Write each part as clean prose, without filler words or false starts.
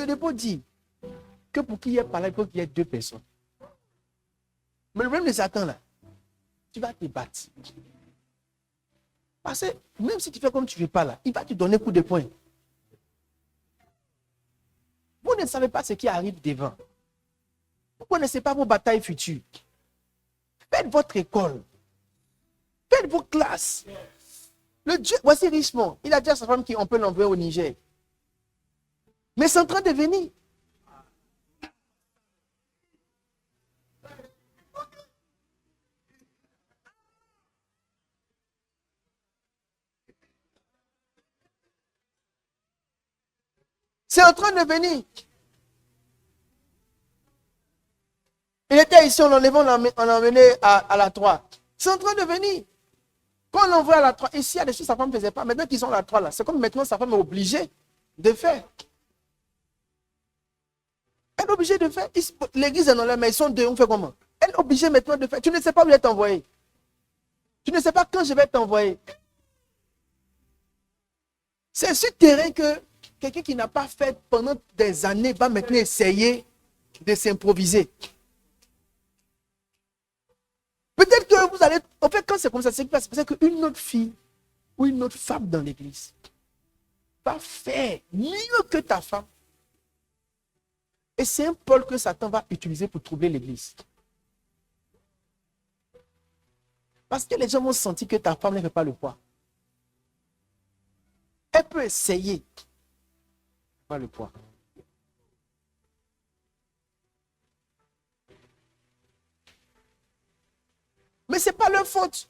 dépôt dit que pour qu'il y ait par là, il faut qu'il y ait 2 personnes. Mais le problème de Satan, là, tu vas te battre. Parce que même si tu fais comme tu ne veux pas, là, il va te donner coup de poing. Vous ne savez pas ce qui arrive devant. Vous ne connaissez pas vos batailles futures. Faites votre école. Faites vos classes. Le Dieu, voici Richemont. Il a dit à sa femme qu'on peut l'envoyer au Niger. Mais c'est en train de venir. C'est en train de venir. Il était ici, on l'enlevait, on l'emmenait à la 3. C'est en train de venir. Quand on l'envoie à la 3, ici, il y a des choses que sa femme ne faisait pas. Maintenant qu'ils sont à la 3, là, c'est comme maintenant sa femme est obligée de faire. Elle est obligée de faire. L'église est dans la main, ils sont 2, on fait comment? Elle est obligée maintenant de faire. Tu ne sais pas où elle est envoyée. Tu ne sais pas quand je vais t'envoyer. C'est sur terrain que quelqu'un qui n'a pas fait pendant des années va maintenant essayer de s'improviser. Peut-être que vous allez... En fait, quand c'est comme ça, c'est parce qu'une autre fille ou une autre femme dans l'église va faire mieux que ta femme. Et c'est un pôle que Satan va utiliser pour troubler l'église. Parce que les gens vont sentir que ta femme ne fait pas le poids. Elle peut essayer. Pas le poids. Mais ce n'est pas leur faute.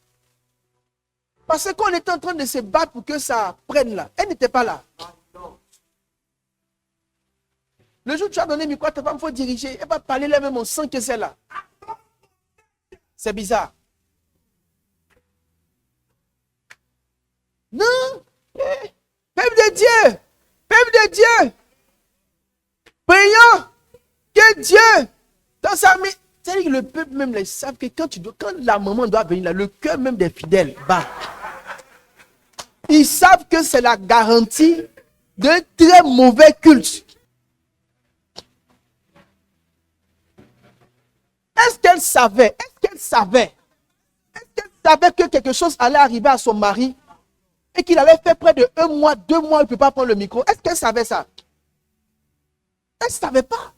Parce qu'on était en train de se battre pour que ça prenne là. Elle n'était pas là. Le jour où tu as donné le micro à ta femme, il faut diriger. Elle va parler là-même, on sent que c'est là. C'est bizarre. Non. Peuple de Dieu. Peuple de Dieu. Prions que Dieu, dans sa main. C'est-à-dire que le peuple même, ils savent que quand la maman doit venir là, le cœur même des fidèles bat. Ils savent que c'est la garantie d'un très mauvais culte. Est-ce qu'elle savait? Est-ce qu'elle savait? Est-ce qu'elle savait que quelque chose allait arriver à son mari et qu'il allait faire près de 1 mois, 2 mois, il ne peut pas prendre le micro? Est-ce qu'elle savait ça? Elle ne savait pas.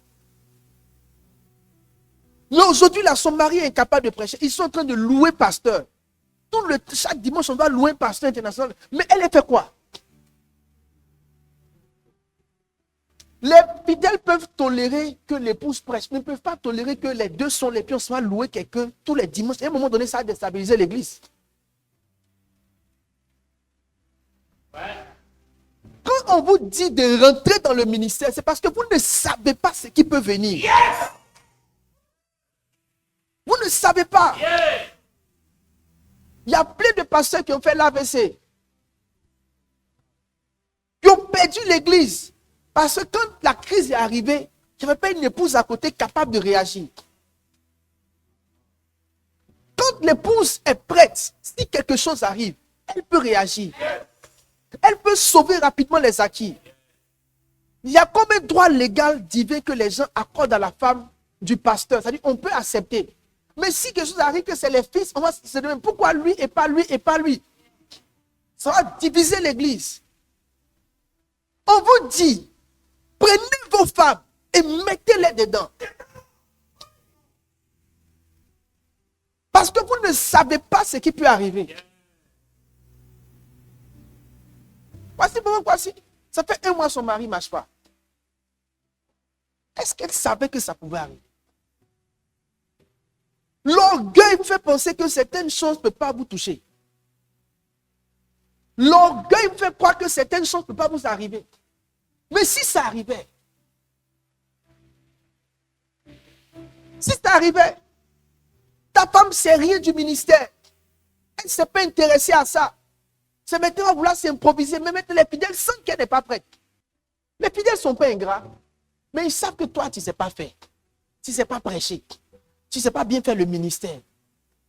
Mais aujourd'hui, là, son mari est incapable de prêcher. Ils sont en train de louer pasteur. Chaque dimanche, on doit louer un pasteur international. Mais elle a fait quoi? Les fidèles peuvent tolérer que l'épouse prêche. Ils ne peuvent pas tolérer que les deux sont les pions, soit louer quelqu'un tous les dimanches. Et à un moment donné, ça a déstabilisé l'église. Quand on vous dit de rentrer dans le ministère, c'est parce que vous ne savez pas ce qui peut venir. Yes! Vous ne savez pas. Yeah. Il y a plein de pasteurs qui ont fait l'AVC. Qui ont perdu l'église. Parce que quand la crise est arrivée, il n'y avait pas une épouse à côté capable de réagir. Quand l'épouse est prête, si quelque chose arrive, elle peut réagir. Elle peut sauver rapidement les acquis. Il y a comme un droit légal divin que les gens accordent à la femme du pasteur. C'est-à-dire qu'on peut accepter. Mais si quelque chose arrive, que c'est les fils, on va se demander pourquoi lui et pas lui et pas lui. Ça va diviser l'église. On vous dit, prenez vos femmes et mettez-les dedans. Parce que vous ne savez pas ce qui peut arriver. Voici. Ça fait 1 mois son mari ne marche pas. Est-ce qu'elle savait que ça pouvait arriver? L'orgueil vous fait penser que certaines choses ne peuvent pas vous toucher. L'orgueil vous fait croire que certaines choses ne peuvent pas vous arriver. Mais si ça arrivait, ta femme ne sait rien du ministère. Elle ne s'est pas intéressée à ça. C'est maintenant à vouloir s'improviser. Mais maintenant les fidèles sentent qu'elle n'est pas prête. Les fidèles ne sont pas ingrats. Mais ils savent que toi, tu ne sais pas faire. Tu ne sais pas prêcher. Tu ne sais pas bien faire le ministère.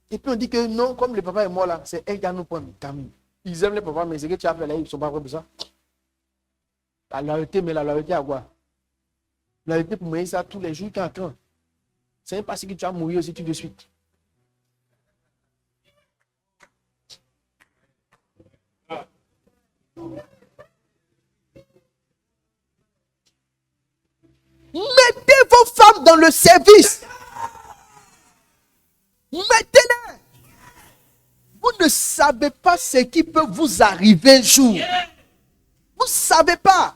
Et puis on dit que non, comme le papa est mort là, c'est elle qui a nous prendre. Ils aiment les papas, mais c'est que tu as fait là, ils ne sont pas vrais pour ça. La loyauté, mais la loyauté à quoi? Vous n'avez pas pour manger ça tous les jours quand. C'est même pas ce que tu vas mourir aussi tout de suite. Mettez vos femmes dans le service. Mettez-les. Vous ne savez pas ce qui peut vous arriver un jour. Vous ne savez pas.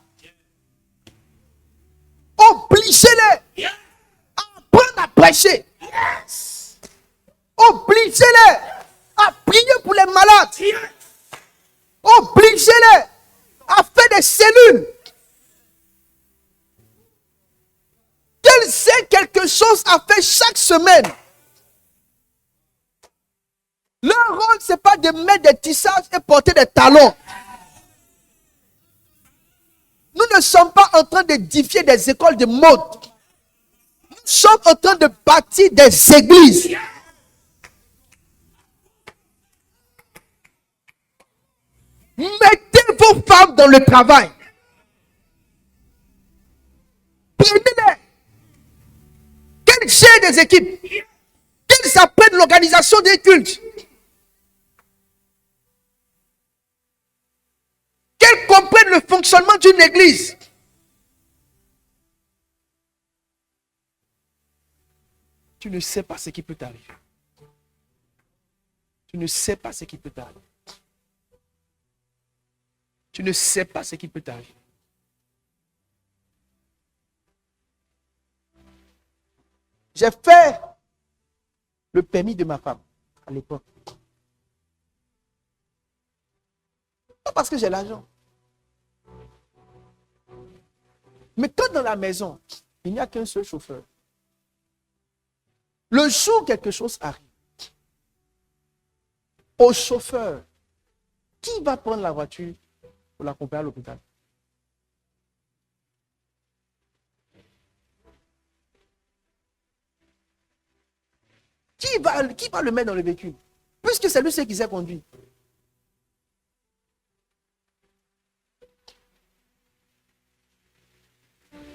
Obligez-les à apprendre à prêcher. Obligez-les à prier pour les malades. Obligez-les à faire des cellules. Qu'elles aient quelque chose à faire chaque semaine. Leur rôle, ce n'est pas de mettre des tissages et porter des talons. Nous ne sommes pas en train d'édifier des écoles de mode. Nous sommes en train de bâtir des églises. Mettez vos femmes dans le travail. Prenez-les. Qu'elles gèrent des équipes. Qu'elles apprennent l'organisation des cultes. Qu'elles comprennent le fonctionnement d'une église. Tu ne sais pas ce qui peut t'arriver. Tu ne sais pas ce qui peut t'arriver. Tu ne sais pas ce qui peut t'arriver. J'ai fait le permis de ma femme à l'époque. Pas parce que j'ai l'argent. Mais quand dans la maison, il n'y a qu'un seul chauffeur. Le jour où quelque chose arrive, au chauffeur, qui va prendre la voiture pour l'accompagner à l'hôpital? Qui va le mettre dans le véhicule? Puisque c'est lui qui s'est conduit.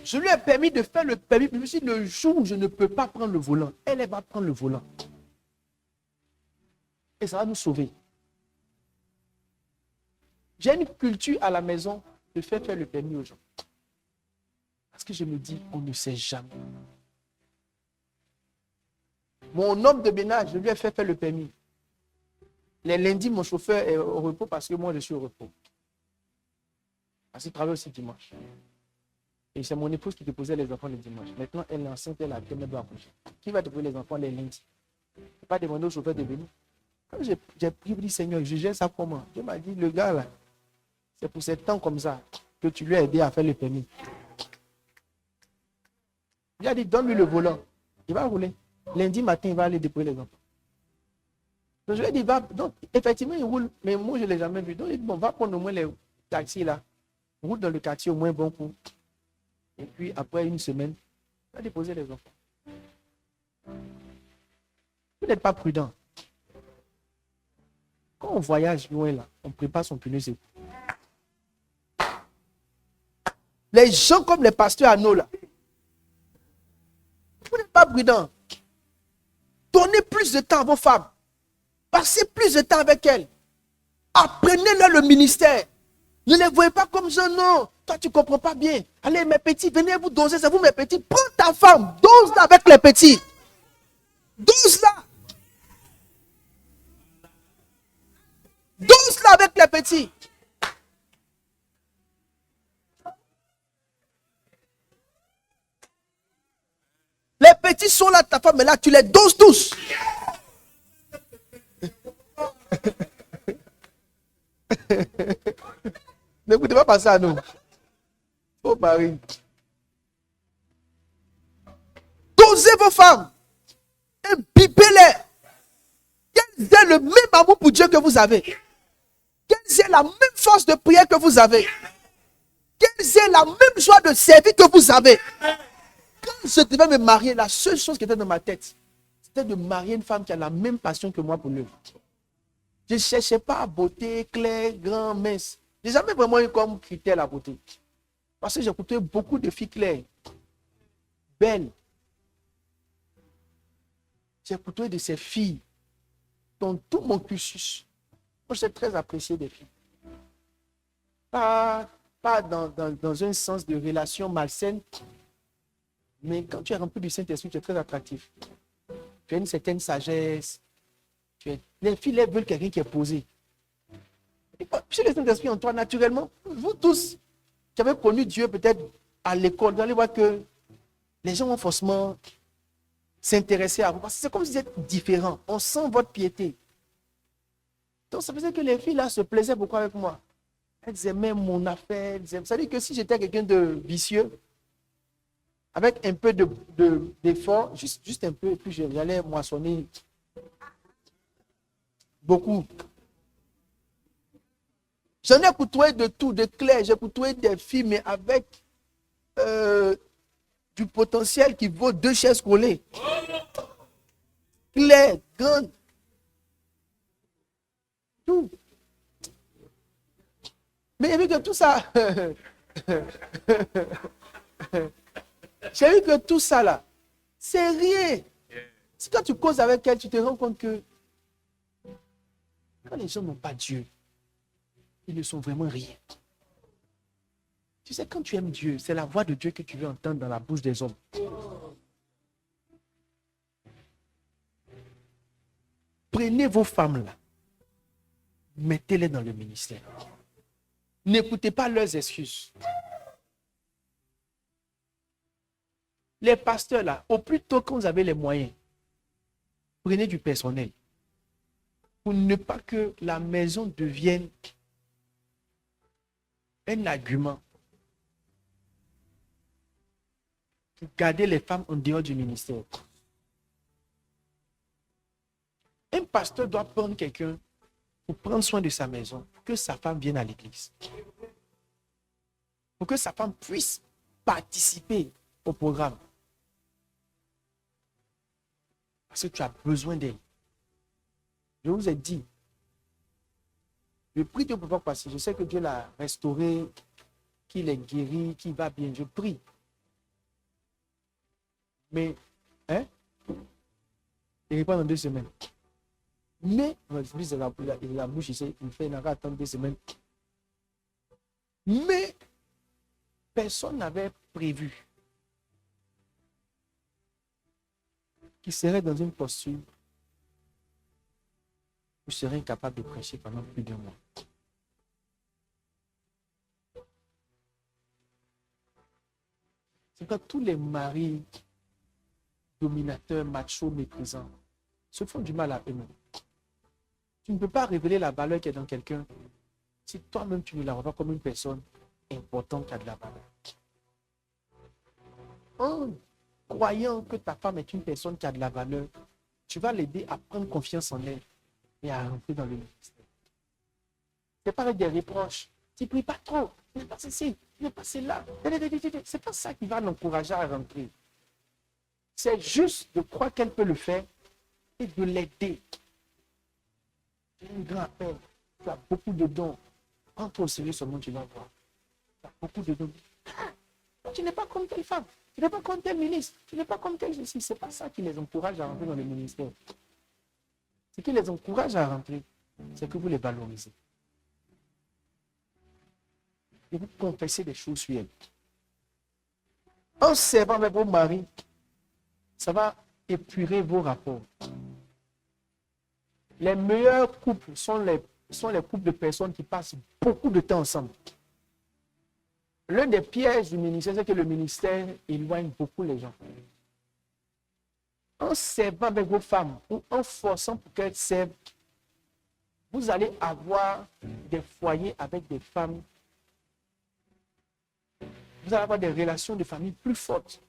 Je lui ai permis de faire le permis. Je me suis dit, le jour où je ne peux pas prendre le volant, elle va prendre le volant. Et ça va nous sauver. J'ai une culture à la maison de faire le permis aux gens. Parce que je me dis, on ne sait jamais. Mon homme de ménage, je lui ai fait faire le permis. Les lundis, mon chauffeur est au repos parce que moi, je suis au repos. Parce qu'il travaille aussi dimanche. Et c'est mon épouse qui te posait les enfants le dimanche. Maintenant, elle est enceinte, elle a elle doit accoucher. Qui va te poser les enfants les lundis? Je ne peux pas demander au chauffeur de venir. Quand j'ai prié, dit Seigneur, je gère ça comment? Dieu m'a dit, le gars là, c'est pour ces temps comme ça que tu lui as aidé à faire le permis. Il a dit, donne-lui le volant. Il va rouler. Lundi matin, il va aller déposer les enfants. Donc je lui ai dit, va. Donc, effectivement, il roule. Mais moi, je ne l'ai jamais vu. Donc, il dit, bon, va prendre au moins les taxis là. Roule dans le quartier au moins bon coup. Et puis, après une semaine, il va déposer les enfants. Vous n'êtes pas prudent. Quand on voyage loin là, on prépare son pneu secours. Les gens comme les pasteurs à nous là, vous n'êtes pas prudent. Donnez plus de temps à vos femmes. Passez plus de temps avec elles. Apprenez-leur le ministère. Ne les voyez pas comme ça, non. Toi, tu ne comprends pas bien. Allez, mes petits, venez vous doser, c'est vous, mes petits. Prends ta femme, dose-la avec les petits. Dose-la. Dose-la avec les petits. Les petits sont là, ta femme, mais là, tu les doses tous. N'écoutez pas passer à nous. Oh, Marie. Dosez vos femmes. Imbibez-les. Qu'elles aient le même amour pour Dieu que vous avez. Qu'elles aient la même force de prière que vous avez. Qu'elles aient la même joie de servir que vous avez. Quand je devais me marier, la seule chose qui était dans ma tête, c'était de marier une femme qui a la même passion que moi pour l'œuvre. Je ne cherchais pas beauté, claire, grand, mince. Je n'ai jamais vraiment eu comme critère la beauté. Parce que j'ai écouté beaucoup de filles claires. belles. J'ai côtoyé de ces filles dans tout mon cursus. Moi, j'ai très apprécié des filles. Pas dans un sens de relation malsaine, mais quand tu es rempli du Saint-Esprit, tu es très attractif. Tu as une certaine sagesse. Les filles, elles veulent quelqu'un qui est posé. Puis le Saint-Esprit en toi, naturellement, vous tous qui avez connu Dieu peut-être à l'école, vous allez voir que les gens vont forcément s'intéresser à vous. Parce que c'est comme si vous êtes différent. On sent votre piété. Donc ça faisait que les filles là se plaisaient beaucoup avec moi. Elles aimaient mon affaire. Ça veut dire que si j'étais quelqu'un de vicieux, avec un peu d'effort, juste un peu, et puis j'allais moissonner beaucoup. J'en ai côtoyé de tout, de clair. J'ai côtoyé des filles, mais avec du potentiel qui vaut 2 chaises collées. Claire, grande. Tout. Mais j'ai vu que tout ça, j'ai vu que tout ça là, c'est rien. Si quand tu causes avec elle, tu te rends compte que quand les gens n'ont pas Dieu, ils ne sont vraiment rien. Tu sais, quand tu aimes Dieu, c'est la voix de Dieu que tu veux entendre dans la bouche des hommes. Prenez vos femmes là, mettez-les dans le ministère. N'écoutez pas leurs excuses. Les pasteurs là, au plus tôt quand vous avez les moyens, prenez du personnel. Pour ne pas que la maison devienne un argument pour garder les femmes en dehors du ministère. Un pasteur doit prendre quelqu'un pour prendre soin de sa maison, pour que sa femme vienne à l'église. Pour que sa femme puisse participer au programme. Parce que tu as besoin d'elle. Je vous ai dit, je prie Dieu pour pas passer. Je sais que Dieu l'a restauré, qu'il est guéri, qu'il va bien. Je prie. Mais, il répond dans 2 semaines. Mais, la bouche ici, il fait, il n'a qu'à attendre 2 semaines. Mais, personne n'avait prévu qu'il serait dans une posture où il serait incapable de prêcher pendant plus d'1 mois. C'est quand tous les maris dominateurs, machos, méprisants se font du mal à eux-mêmes. Tu ne peux pas révéler la valeur qui est dans quelqu'un si toi-même tu ne la vois pas comme une personne importante qui a de la valeur. En croyant que ta femme est une personne qui a de la valeur, tu vas l'aider à prendre confiance en elle et à rentrer dans le ministère. C'est pas avec des reproches. Tu ne pries pas trop. Tu n'es pas ceci, tu n'es pas cela. C'est pas ça qui va l'encourager à rentrer. C'est juste de croire qu'elle peut le faire et de l'aider. Tu as un grand appel. Tu as beaucoup de dons. Prends-toi au sérieux seulement, tu vas voir. Tu as beaucoup de dons. Tu n'es pas comme telle femme. Tu n'es pas comme tel ministre. Tu n'es pas comme tel ceci. Ce n'est pas ça qui les encourage à rentrer dans le ministère. Ce qui les encourage à rentrer, c'est que vous les valorisez. Et vous confessez des choses sur elles. En servant avec vos maris, ça va épurer vos rapports. Les meilleurs couples sont les couples de personnes qui passent beaucoup de temps ensemble. L'un des pièges du ministère, c'est que le ministère éloigne beaucoup les gens. En servant avec vos femmes ou en forçant pour qu'elles servent, vous allez avoir des foyers avec des femmes. Vous allez avoir des relations de famille plus fortes.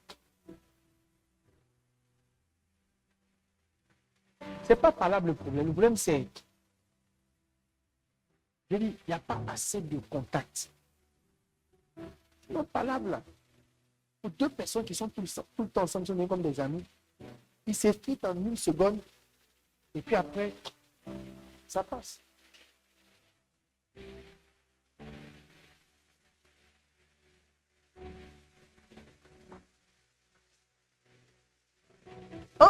Ce n'est pas par là le problème. Le problème, c'est, je dis, il n'y a pas assez de contact. C'est pas palable là. Pour 2 personnes qui sont tout le temps ensemble, sont comme des amis, ils s'effritent en 1 seconde et puis après, ça passe.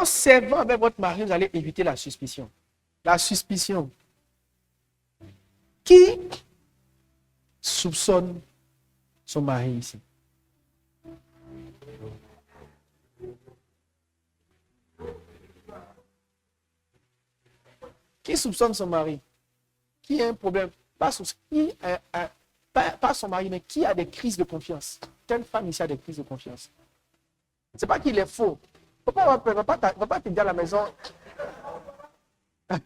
En servant avec votre mari, vous allez éviter la suspicion. La suspicion. Qui soupçonne son mari ici? Qui soupçonne son mari? Qui a un problème? Pas son mari, mais qui a des crises de confiance? Quelle femme ici a des crises de confiance? C'est pas qu'il est faux. Papa va pas te dire à la maison.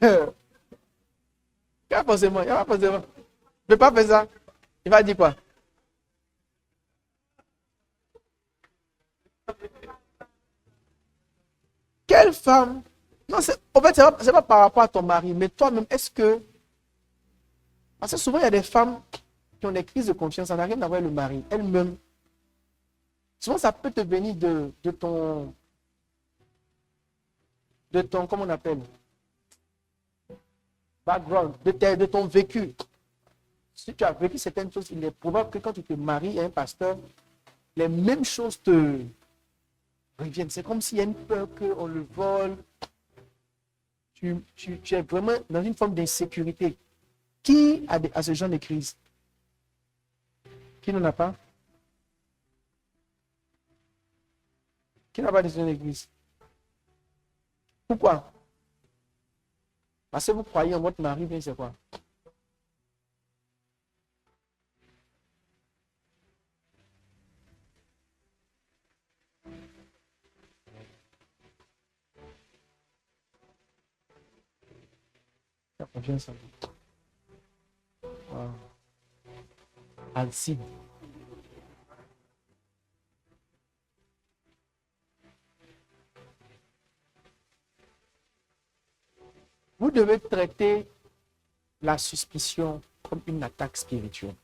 Il va poser moi. Ne vais pas faire ça. Il va dire quoi? Quelle femme? Non, en fait, c'est pas par rapport à ton mari, mais toi-même, est-ce que. Parce que souvent, il y a des femmes qui ont des crises de confiance, ça n'a rien à voir avec le mari. Elles-mêmes. Souvent, ça peut te venir de ton. Comment on appelle? Background, de ton vécu. Si tu as vécu certaines choses, il est probable que quand tu te maries à un pasteur, les mêmes choses te reviennent. C'est comme s'il y a une peur qu'on le vole. Tu es vraiment dans une forme d'insécurité. Qui a ce genre de crise? Qui n'en a pas? Qui n'a pas de ce genre de crise? Pourquoi? Parce que vous croyez en votre mari, bien c'est quoi? La confiance en vous. Wow. Alcide. Vous devez traiter la suspicion comme une attaque spirituelle.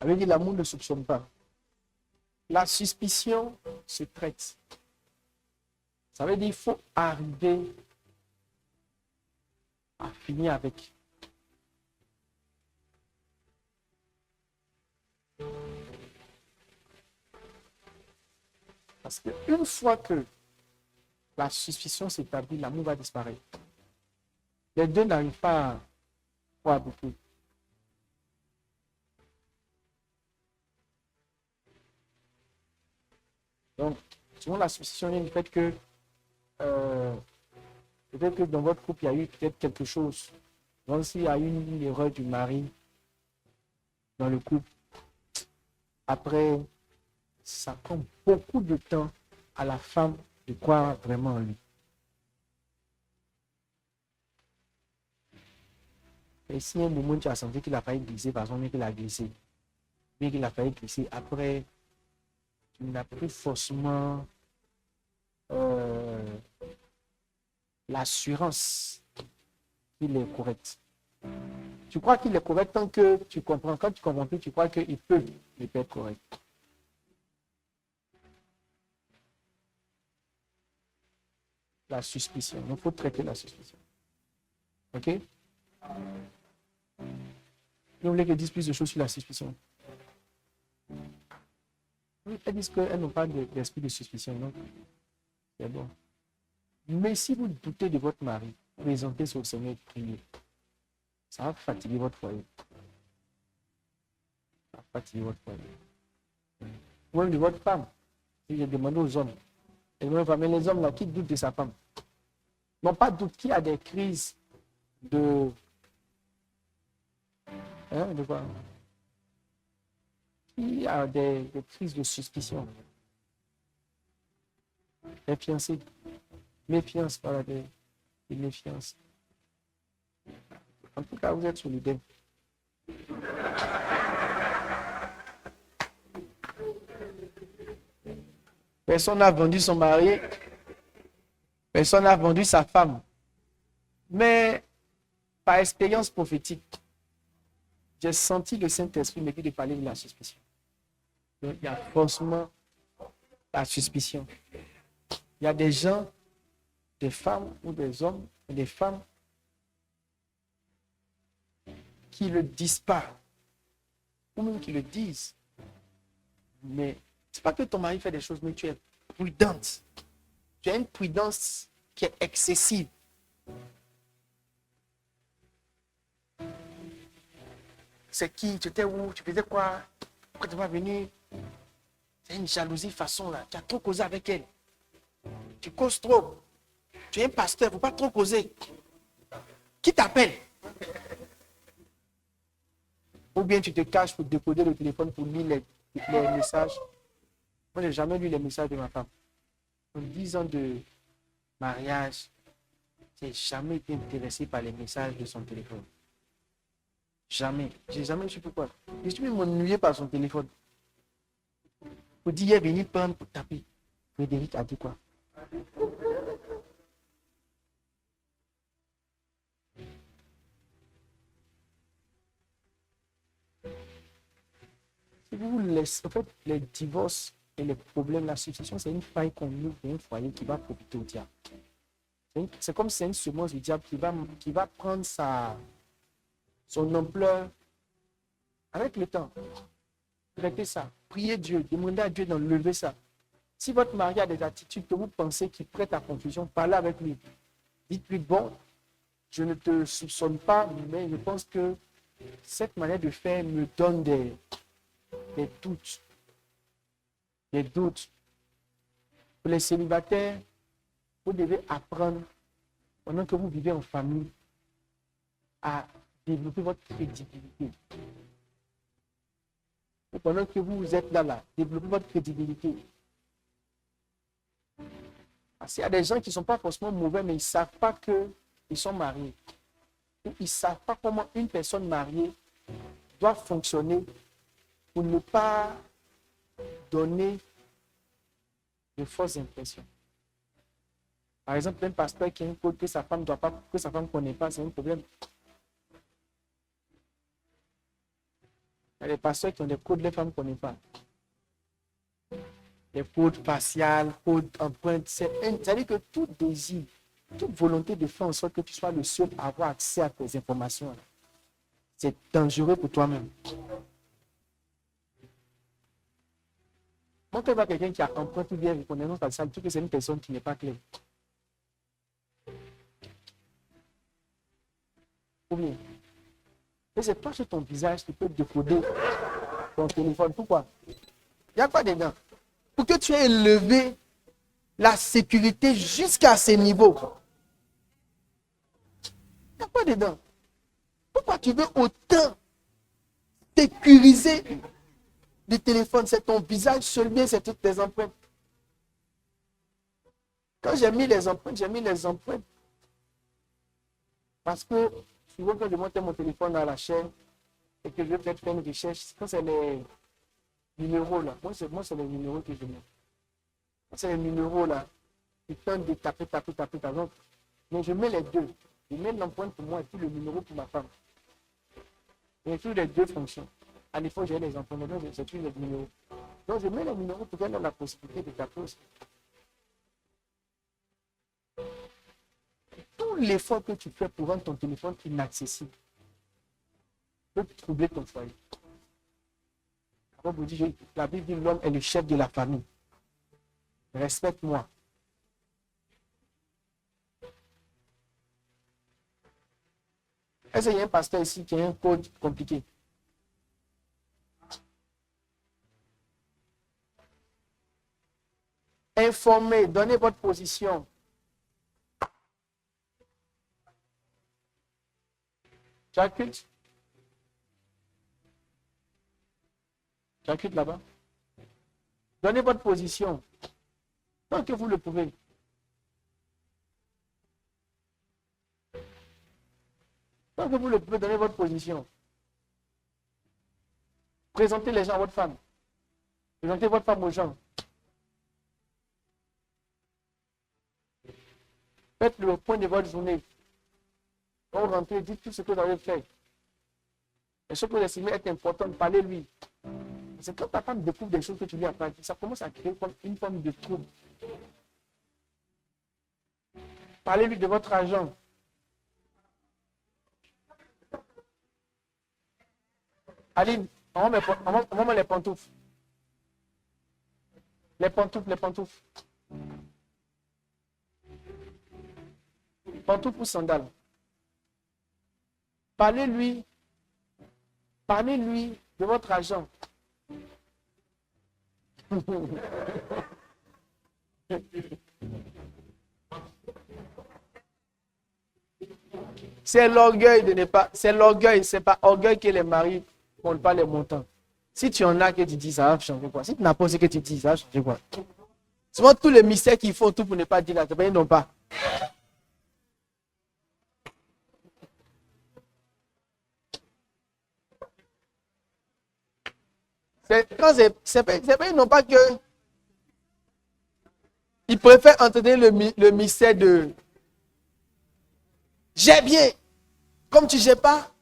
Ça veut dire l'amour ne soupçonne pas. La suspicion se traite. Ça veut dire qu'il faut arriver à finir avec. Parce qu'une fois que la suspicion s'établit, l'amour va disparaître. Les deux n'arrivent pas à cohabiter. Donc, souvent la suspicion vient du fait que peut-être que dans votre couple, il y a eu peut-être quelque chose. Donc, s'il y a eu une erreur du mari dans le couple, après, ça prend beaucoup de temps à la femme de croire vraiment en lui. Et si à un moment tu as senti qu'il a failli glisser, par exemple, qu'il a glissé, bien qu'il a failli glisser, après, tu n'as plus forcément l'assurance qu'il est correct. Tu crois qu'il est correct tant que tu comprends. Quand tu comprends plus, tu crois qu'il peut ne pas être correct. La suspicion. Il faut traiter la suspicion. OK? Vous voulez qu'elle dise plus de choses sur la suspicion? Elles disent qu'elles n'ont pas d'esprit de suspicion. Donc, c'est bon. Mais si vous doutez de votre mari, présentez sur le Seigneur et priez. Ça va fatiguer votre foyer. Ça va fatiguer votre foyer. Ou même de votre femme. Si j'ai demandé aux hommes. Mais les hommes là, qui doutent de sa femme? Non, pas doute, qui a des crises de. De quoi? Qui a des crises de suspicion? Les fiancés. Méfiance, voilà, des méfiances. En tout cas, vous êtes solidaires. Personne n'a vendu son mari. Personne n'a vendu sa femme. Mais par expérience prophétique, j'ai senti le Saint-Esprit me dire de parler de la suspicion. Donc, il y a forcément la suspicion. Il y a des gens, des femmes ou des hommes, des femmes qui ne le disent pas, ou même qui le disent. Mais c'est pas que ton mari fait des choses, mais tu es prudente. Tu as une prudence qui est excessive. C'est qui? Tu étais où? Tu faisais quoi? Pourquoi tu n'es pas venu? C'est une jalousie façon là. Tu as trop causé avec elle. Tu causes trop. Tu es un pasteur, il ne faut pas trop causer. Qui t'appelle? Ou bien tu te caches pour décoder le téléphone pour lire les messages. Moi, je n'ai jamais lu les messages de ma femme. En 10 ans de mariage, je n'ai jamais été intéressé par les messages de son téléphone. Jamais. Je n'ai jamais su pourquoi. Je suis même ennuyé par son téléphone. Pour dire, il est venu prendre pour taper. Frédéric a dit quoi? Si vous laissez, en fait, les divorces et les problèmes, la succession, c'est une faille qu'on ouvre dans un foyer qui va profiter au diable. C'est comme si c'est une semence du diable qui va prendre son ampleur avec le temps. Traitez ça, priez Dieu, demandez à Dieu d'enlever ça. Si votre mari a des attitudes que vous pensez qui prêtent à confusion, parlez avec lui. Dites-lui, bon, je ne te soupçonne pas, mais je pense que cette manière de faire me donne des doutes. Des doutes. Pour les célibataires, vous devez apprendre, pendant que vous vivez en famille, à développer votre crédibilité. Et pendant que vous êtes là, développez votre crédibilité. Parce qu'il y a des gens qui ne sont pas forcément mauvais, mais ils ne savent pas qu'ils sont mariés. Ils ne savent pas comment une personne mariée doit fonctionner pour ne pas donner de fausses impressions. Par exemple, un pasteur qui a un code que sa femme ne connaît pas, c'est un problème. Il y a des pasteurs qui ont des codes que les femmes ne connaissent pas. Les codes faciales, codes empreintes, c'est-à-dire que tout désir, toute volonté de faire en sorte que tu sois le seul à avoir accès à tes informations, c'est dangereux pour toi-même. Quand tu vois quelqu'un qui a emprunté bien reconnaissance faciale, tu sais que c'est une personne qui n'est pas claire. Ou bien, et c'est pas sur ton visage qui peut décoder ton téléphone. Pourquoi? Il y a quoi dedans? Pour que tu aies élevé la sécurité jusqu'à ce niveau. Il y a quoi dedans? Pourquoi tu veux autant sécuriser le téléphone? C'est ton visage seul, bien c'est toutes tes empreintes. Quand j'ai mis les empreintes parce que souvent quand je monte mon téléphone à la chaîne et que je vais peut-être faire une recherche, quand c'est les numéros là, moi c'est les numéros que je mets. Quand c'est les numéros là, ils tentent de taper. Mais je mets les deux. Je mets l'empreinte pour moi et puis le numéro pour ma femme. Et sur les deux fonctions. À l'effort, j'ai les empreintes, donc j'ai toujours les numéros. Donc je mets les numéros pour qu'elle ait la possibilité de taper aussi. Tout l'effort que tu fais pour rendre ton téléphone inaccessible peut troubler ton foyer. La Bible dit l'homme est le chef de la famille. Respecte-moi. Est-ce qu'il y a un pasteur ici qui a un code compliqué? Informez, donnez votre position. Tu as culte? Tu as culte là-bas? Donnez votre position. Tant que vous le pouvez. Tant que vous le pouvez, donner votre position. Présentez les gens à votre femme. Présentez votre femme aux gens. Faites le point de votre journée. Quand vous rentrez, dites tout ce que vous avez fait. Et ce que vous estimez être important, parlez-lui. C'est quand ta femme découvre des choses que tu lui as pas dit, ça commence à créer une forme de trouble. Parlez-lui de votre argent. Aline, on va les pantoufles. Les pantoufles. Pantoufles ou sandales. Parlez-lui de votre argent. C'est l'orgueil de ne pas. C'est l'orgueil, c'est pas orgueil que les maris ne comptent pas les montants. Si tu en as que tu dis, ça va changer quoi? Si tu n'as pas ce que tu dis, ça va changer quoi? Souvent, tous les mystères qu'ils font tout pour ne pas dire là, ils n'ont pas. C'est pas, ils n'ont pas que. Ils préfèrent entendre le mystère de. J'ai bien. Comme tu n'as pas,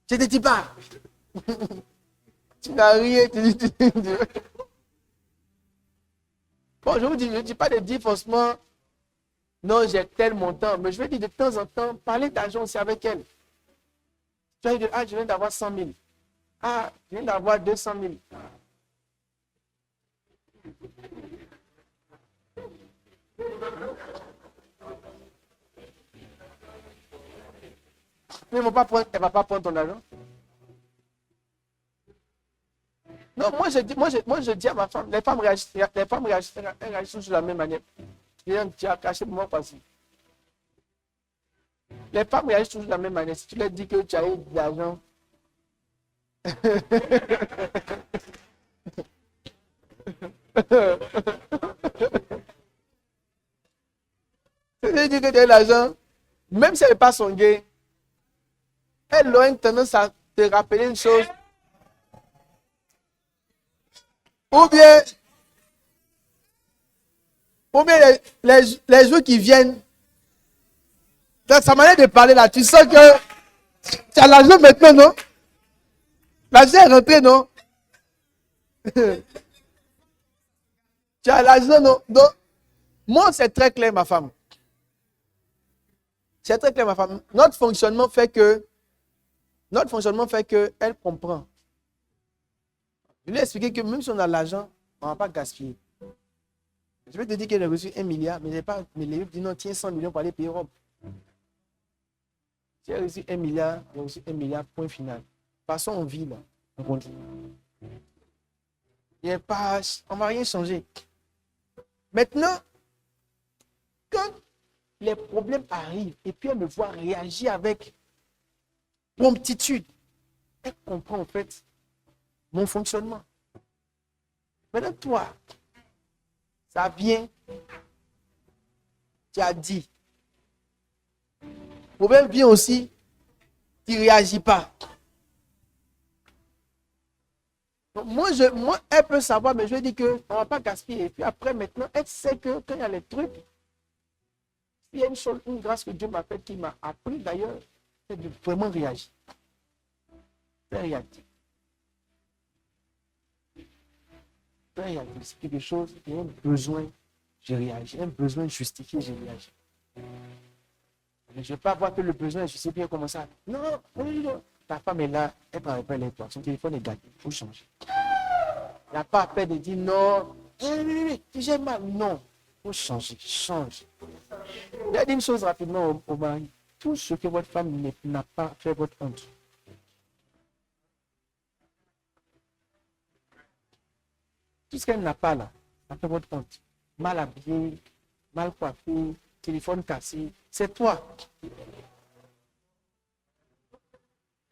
je ne te dis pas. Tu n'as rien. Bon, je vous dis, je ne dis pas de dire forcément, non, j'ai tel montant, mais je vais dire de temps en temps, parler d'argent aussi avec elle. Tu vas dire, ah, je viens d'avoir 100 000. Ah, je viens d'avoir 200 000. Mais elle ne va pas prendre ton argent. Non, moi je dis à ma femme, les femmes réagissent de la même manière. Tu as caché pour moi parce que les femmes réagissent toujours de la même manière. Si tu leur dis que tu as eu de l'argent, si tu lui dis que tu as eu de l'argent, même si elle n'est pas son gay, elle aura une tendance à te rappeler une chose. Ou bien les jours qui viennent, dans sa manière de parler là, tu sens que tu as l'argent maintenant, non? L'argent est rentré, non? Tu as l'argent, non? Donc, moi, c'est très clair, ma femme. C'est très clair, ma femme. Notre fonctionnement fait que elle comprend. Je lui ai expliqué que même si on a l'argent, on ne va pas gaspiller. Je vais te dire qu'elle a reçu 1 milliard, mais je n'ai pas. Mais les dit non, tiens 100 millions pour aller payer Rome. J'ai reçu 1 milliard, j'ai reçu 1 milliard, point final. Passons, on vit là. On continue. On ne va rien changer. Maintenant, quand les problèmes arrivent et puis elle me voit réagir avec promptitude, elle comprend en fait mon fonctionnement. Maintenant, toi, ça vient, tu as dit. Le problème vient aussi, tu ne réagis pas. Donc, moi, elle peut savoir, mais je lui dis qu'on ne va pas gaspiller. Et puis après, maintenant, elle sait que quand il y a les trucs, il y a une chose, une grâce que Dieu m'a faite, qui m'a appris d'ailleurs, c'est de vraiment réagir. C'est réactif. C'est quelque chose, il y a un besoin, je réagis. Un besoin justifié, je réagis. Mais je ne vais pas voir que le besoin est justifié comme ça. Non, non. Ta femme est là, elle ne travaille pas avec toi. Son téléphone est gâté, il faut changer. Il n'y a pas à peine de dire non. J'ai mal. Non, il faut changer. Change. Il y a une chose rapidement au mari. Tout ce que votre femme n'a pas fait votre honte. Tout ce qu'elle n'a pas là, ça fait votre honte. Mal habillé, mal coiffé, téléphone cassé, c'est toi.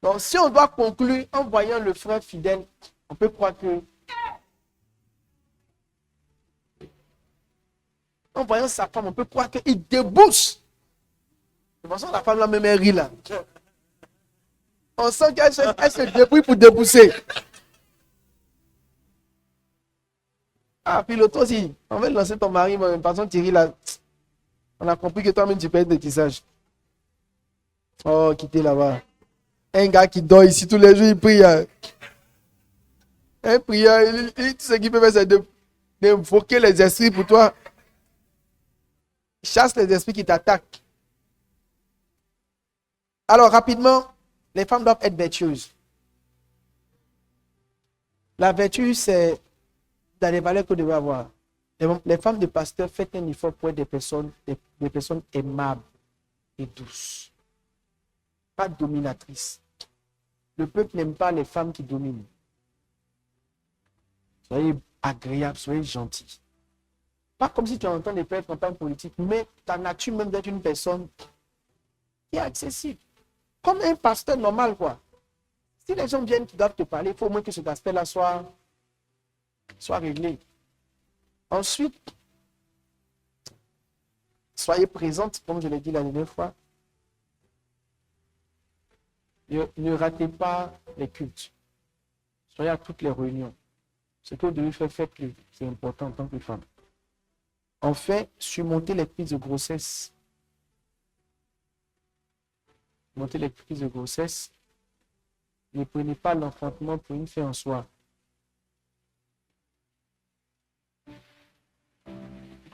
Donc, si on doit conclure en voyant le frère fidèle, on peut croire que, en voyant sa femme, on peut croire qu'il débouche. De toute façon, la femme là même rit là. On sent qu'elle se débrouille pour débousser. Ah, puis l'autre aussi, on va lancer ton mari, mais par exemple, Thierry là, on a compris que toi-même tu peux être de tissage. Oh, quittez là-bas. Un gars qui dort ici tous les jours, il prie. Un prieur, tout ce qu'il peut faire, c'est d'invoquer les esprits pour toi. Il chasse les esprits qui t'attaquent. Alors, rapidement, les femmes doivent être vertueuses. La vertu, c'est dans les valeurs que vous devez avoir. Les femmes de pasteurs, faites un effort pour être des personnes aimables et douces. Pas dominatrices. Le peuple n'aime pas les femmes qui dominent. Soyez agréables, soyez gentils. Pas comme si tu entends des faire campagne politique, mais ta nature même d'être une personne qui est accessible. Comme un pasteur normal, quoi. Si les gens viennent qui doivent te parler, il faut au moins que cet aspect-là soit réglé. Ensuite, soyez présente, comme je l'ai dit la dernière fois. Ne ratez pas les cultes. Soyez à toutes les réunions. Ce que vous devez faire, faites-le. C'est important en tant que femme. Enfin, surmonter les crises de grossesse. Surmonter les crises de grossesse. Ne prenez pas l'enfantement pour une fin en soi.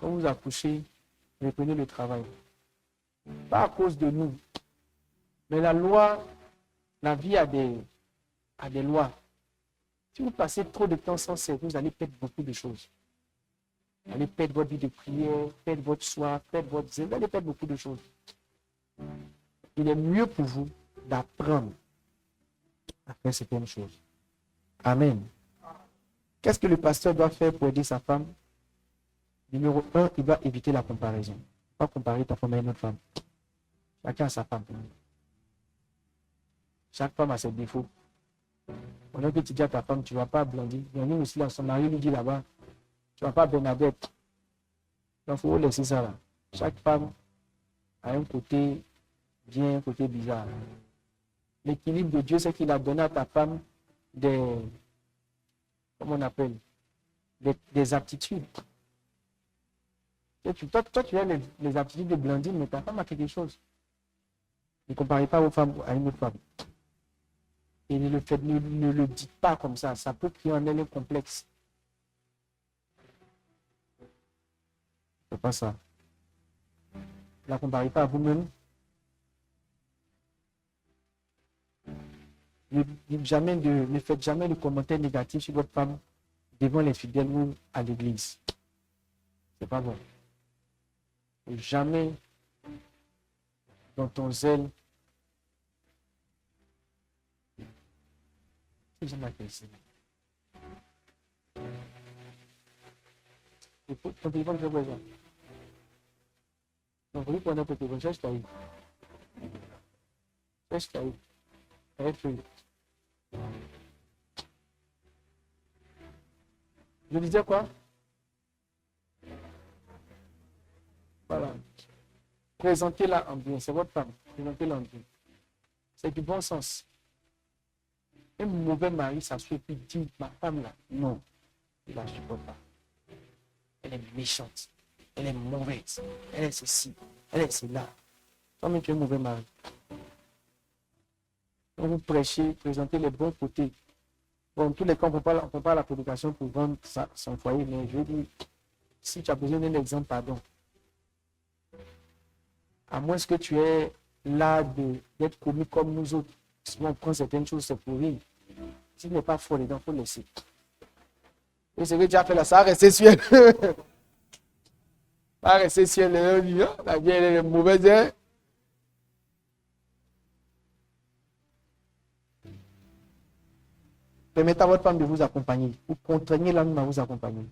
Quand vous accouchez, reprenez le travail. Pas à cause de nous. Mais la loi, la vie a des lois. Si vous passez trop de temps sans servir, vous allez perdre beaucoup de choses. Vous allez perdre votre vie de prière, perdre votre soif, perdre votre zèle, vous allez perdre beaucoup de choses. Il est mieux pour vous d'apprendre à faire certaines choses. Amen. Qu'est-ce que le pasteur doit faire pour aider sa femme? Numéro 1, il doit éviter la comparaison. Pas comparer ta femme à une autre femme. Chacun a sa femme. Chaque femme a ses défauts. Pendant que tu dis à ta femme, tu ne vas pas Blandine. Blandine aussi, là, son mari lui dit là-bas, tu ne vas pas Bernadette. Donc, il faut laisser ça là. Chaque femme a un côté bien, un côté bizarre. L'équilibre de Dieu, c'est qu'il a donné à ta femme comment on appelle, des aptitudes. Et toi, tu as les aptitudes de Blandine, mais ta femme a quelque chose. Ne comparez pas vos femmes à une autre femme. Et ne le dites pas comme ça. Ça peut créer en elle un complexe. C'est pas ça. Ne la comparez pas à vous-même. Ne faites jamais de commentaires négatifs sur votre femme devant les fidèles ou à l'église. C'est pas bon. Et jamais dans ton zèle. J'aime la question. Ton téléphone fait quoi ça? Donc, vous prenez ton téléphone, cherche ta vie. Cherche ta vie. Je disais quoi? Voilà. Présentez-la en bien. C'est votre femme. Présentez-la en bien. C'est du bon sens. Un mauvais mari s'assoit et puis dit, ma femme là, non, il ne la supporte pas. Elle est méchante. Elle est mauvaise. Elle est ceci. Elle est cela. Toi-même, tu es un mauvais mari. Quand vous prêchez, présentez les bons côtés. Bon, en tous les cas, on ne peut pas la prédication pour vendre son foyer, mais je veux dire, si tu as besoin d'un exemple, pardon. À moins que tu es là d'être commis comme nous autres. Si on prend certaines choses, c'est pour rire. Si tu n'es pas fort dedans, il faut laisser. Et ce que tu as fait là, ça a resté sur elle. Ça a resté sur elle. La vieille, elle est mauvaise. Hein? Permettez à votre femme de vous accompagner. Ou contraignez l'homme à vous accompagner.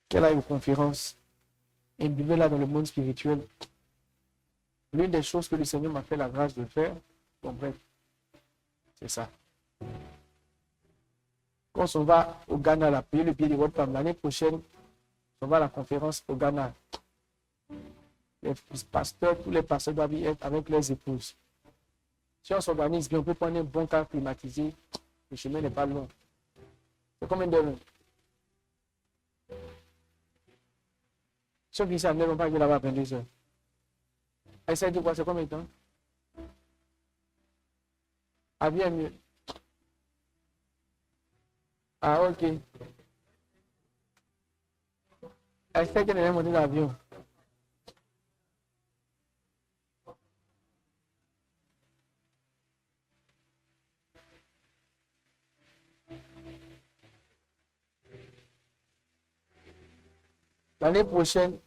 Qu'elle aille aux conférences. Imbibez-la dans le monde spirituel. L'une des choses que le Seigneur m'a fait la grâce de faire, bon bref, c'est ça. Quand on va au Ghana, là, payer le pied de votre femme, l'année prochaine, on va à la conférence au Ghana. Les pasteurs, tous les pasteurs doivent y être avec leurs épouses. Si on s'organise bien, on peut prendre un bon car climatisé. Le chemin n'est pas long. C'est combien d'heures? Ceux qui savent, ne vont pas aller là-bas à 22 heures. Essaye de voir, c'est combien de temps? Ah bien mieux. Ah ok. Essaye de ne monter l'avion. L'année prochaine,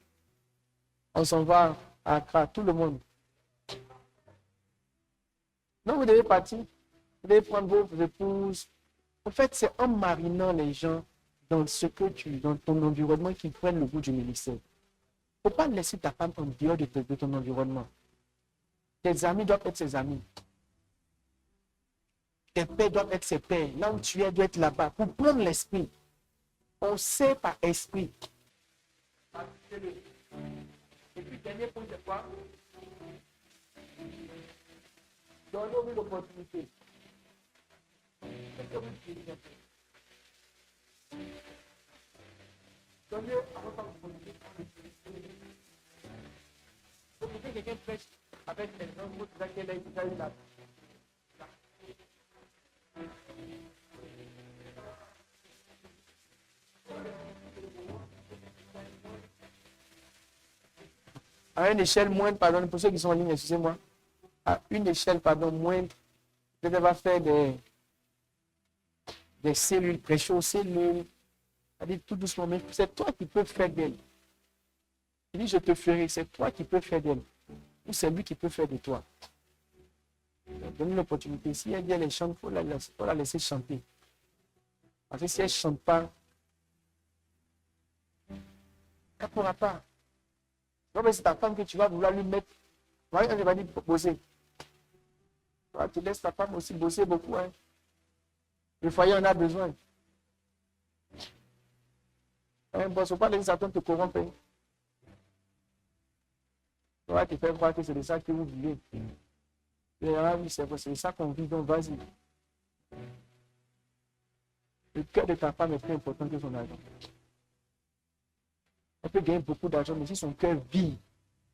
on s'en va à Accra, tout le monde. Non, vous devez partir. Vous devez prendre vos épouses. En fait, c'est en marinant les gens dans dans ton environnement qu'ils prennent le goût du ministère. Il ne faut pas laisser ta femme en dehors de ton environnement. Tes amis doivent être ses amis. Tes pères doivent être ses pères. Là où tu es, doit être là-bas. Pour prendre l'esprit. On sait par esprit. Et puis, dernier point, c'est quoi? Donnez-nous l'opportunité. Donnez à votre opportunité. Donc, si quelqu'un prêche avec les gens, vous direz qu'elle a eu la. À une échelle moindre, pardon, pour ceux qui sont en ligne, excusez-moi, à une échelle, pardon, moindre, je vais faire des cellules, prêcher aux cellules, c'est-à-dire tout doucement, mais c'est toi qui peux faire d'elle. Il dit, je te ferai, c'est toi qui peux faire d'elle, ou c'est lui qui peut faire de toi. Donne l'opportunité. Si elle dit elle chante, il faut la laisser chanter. Parce que si elle ne chante pas, elle ne pourra pas. Non, mais c'est ta femme que tu vas vouloir lui mettre. Elle va dire bosser. Toi, tu laisses ta femme aussi bosser beaucoup. Hein. Le foyer en a besoin. Il ne faut pas laisser Satan te corrompre. Tu vas te faire croire que c'est de ça que vous vivez. C'est de ça qu'on vit, donc vas-y. Le cœur de ta femme est plus important que son argent. Elle peut gagner beaucoup d'argent, mais si son cœur vit,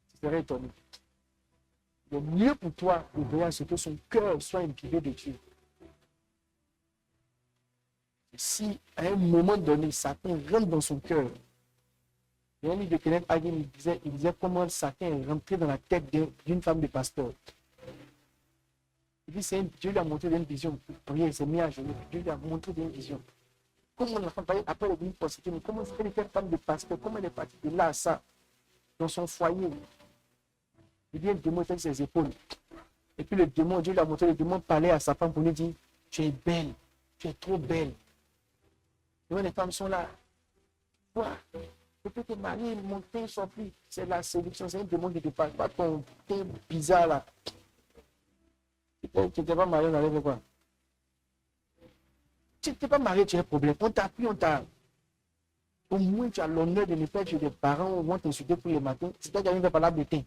tu serais étonné. Le mieux pour toi de veiller à ce que son cœur soit imbibé de Dieu. Et si à un moment donné, Satan rentre dans son cœur, il y a un livre de Kenneth Hagin, il disait comment Satan est rentré dans la tête d'une femme de pasteur. Il dit, Dieu lui a montré une vision. Prier, il s'est mis à genoux. Dieu lui a montré une vision. Comment la femme, après elle est venue prostituée, mais comment elle était femme de pasteur, comment elle est partie de là à ça, dans son foyer. Il dit, le démon était sur ses épaules. Et puis le démon, Dieu lui a montré, le démon parlait à sa femme pour lui dire, tu es belle, tu es trop belle. Et les femmes sont là. Quoi? Tu peux te marier, mon teint soit plus. C'est la séduction, c'est un démon qui te parle. Pas ton teint bizarre là. Tu n'étais pas marié, on enlève quoi? Tu n'étais pas marié, tu as un problème. On t'a pris, on t'a. Au moins, tu as l'honneur de ne pas être chez tes parents, au moins t'insulter pour le matin. C'est toi qui as une parole de teint.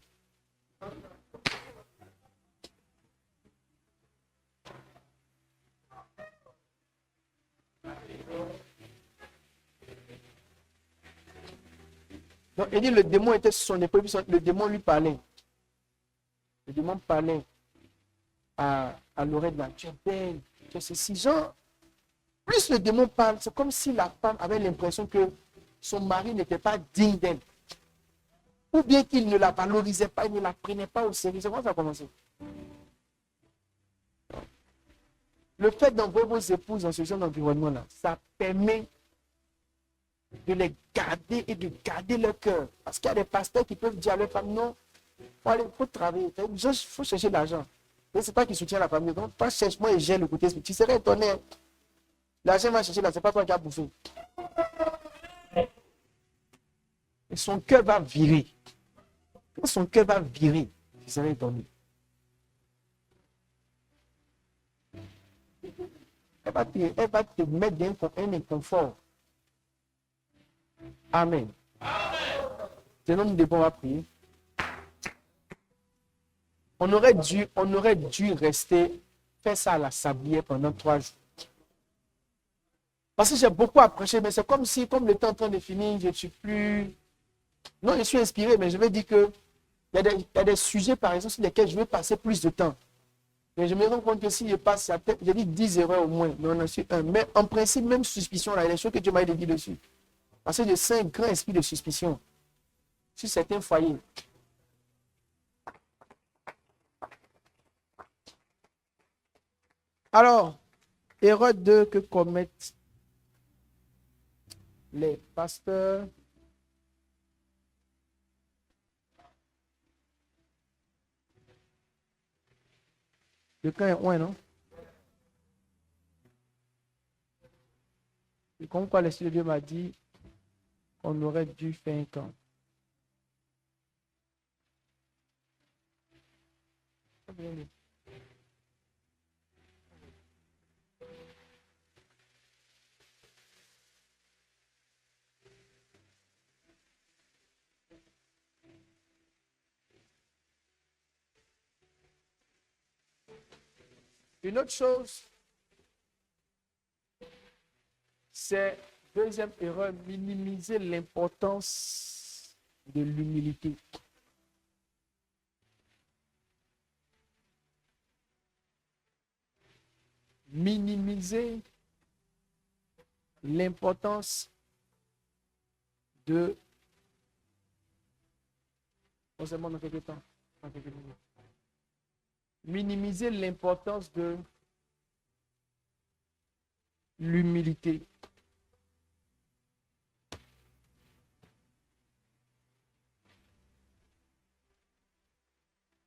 Donc, il dit le démon était sur son épaule, le démon lui parlait. Le démon parlait à l'oreille de la tu es belle, tu es ceci. Genre, plus le démon parle, c'est comme si la femme avait l'impression que son mari n'était pas digne d'elle. Ou bien qu'il ne la valorisait pas, il ne la prenait pas au sérieux. C'est comment ça a commencé? Le fait d'envoyer vos épouses dans ce genre d'environnement-là, ça permet de les garder et de garder leur cœur. Parce qu'il y a des pasteurs qui peuvent dire à leur femme, non, il faut travailler, il faut chercher de l'argent. Et c'est toi qui soutiens la famille. Donc, pas cherche-moi et gère le côté. Tu serais étonné. L'argent va chercher là, c'est pas toi qui as bouffé. Et son cœur va virer. Quand son cœur va virer, tu serais étonné. Elle va te mettre dans un inconfort. Amen. Sinon, nous devons prier. On aurait dû rester, faire ça à la sablière pendant 3 jours. Parce que j'ai beaucoup approché, mais c'est comme si, comme le temps est en train de finir, je ne suis plus. Non, je suis inspiré, mais je veux dire que il y a des sujets, par exemple, sur lesquels je vais passer plus de temps. Mais je me rends compte que si je passe, j'ai dit 10 erreurs au moins, mais on en suit un. Mais en principe, même suspicion, là, il y a des choses que Dieu m'a dit dessus. Parce que je sens un grand esprit de suspicion sur certains foyers. Alors, erreur 2 que commettent les pasteurs Le camp est loin, non? Et comme quoi l'Esprit de Dieu m'a dit qu'on aurait dû faire un camp. Une autre chose, c'est, deuxième erreur, minimiser l'importance de l'humilité. Minimiser l'importance de... On se demande dans quelques temps. Dans quelques minutes. Minimiser l'importance de l'humilité.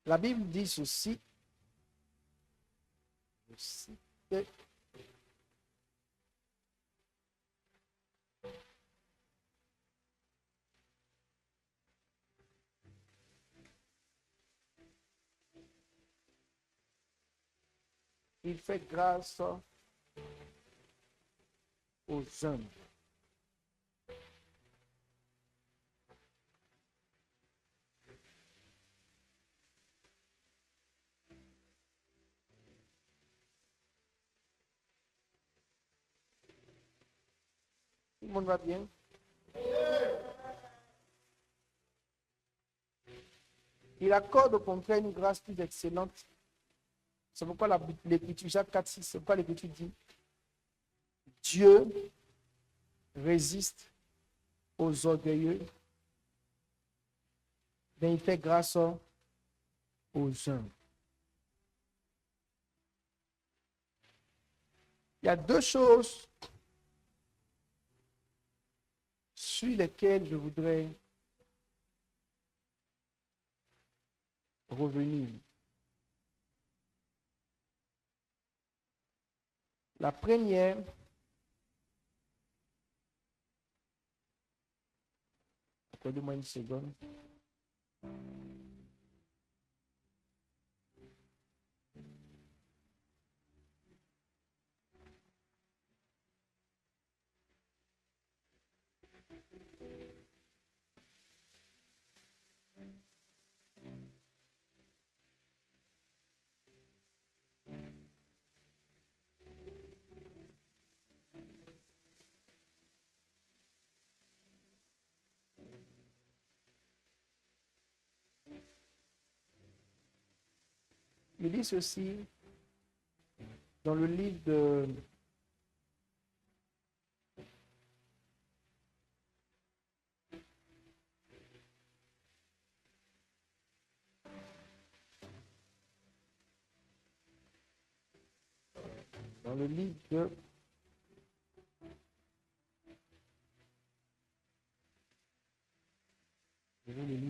La Bible dit ceci. Il fait grâce aux hommes. Tout le monde va bien? Il accorde au contraire une grâce plus excellente. C'est pourquoi l'Écriture, Jacques 4, 6, c'est pourquoi l'Écriture dit Dieu résiste aux orgueilleux, mais il fait grâce aux hommes. Il y a deux choses sur lesquelles je voudrais revenir. La première, accordez-moi une seconde. Il dit ceci dans le livre de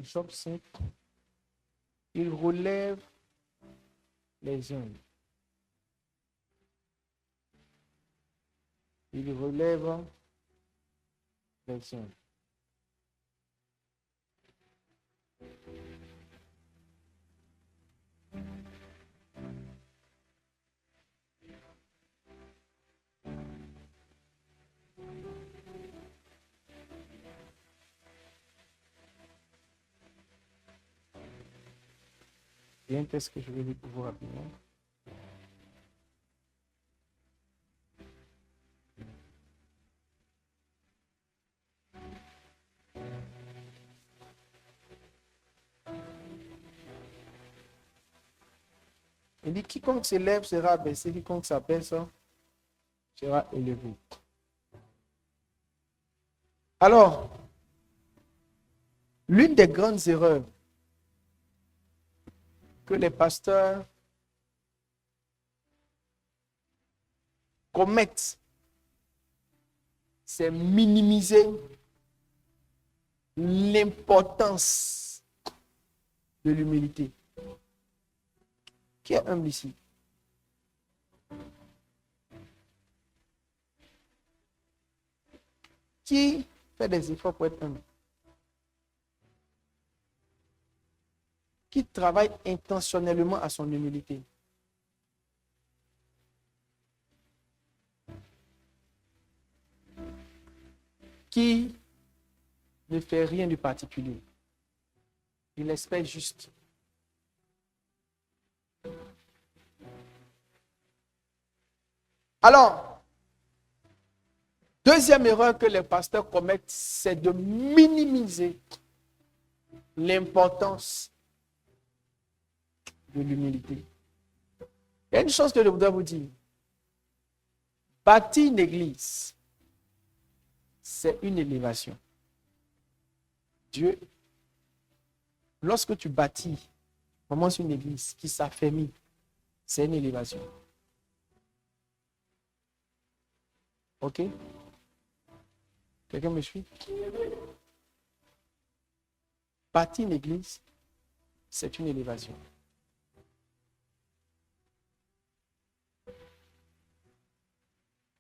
Job 5, il relève les hommes. Il relève les hommes. Il y a un texte que je vais lire pour vous rapidement. Il dit, quiconque s'élève sera abaissé, quiconque s'abaisse sera élevé. Alors, l'une des grandes erreurs que les pasteurs commettent, c'est minimiser l'importance de l'humilité. Qui est humble ici? Qui fait des efforts pour être humble? Qui travaille intentionnellement à son humilité? Qui ne fait rien de particulier? Il espère juste. Alors, deuxième erreur que les pasteurs commettent, c'est de minimiser l'importance de l'humilité. Il y a une chose que je voudrais vous dire. Bâtir une église, c'est une élévation. Dieu, lorsque tu bâtis, commence une église qui s'affermit, c'est une élévation. Ok? Quelqu'un me suit? Bâtir une église, c'est une élévation.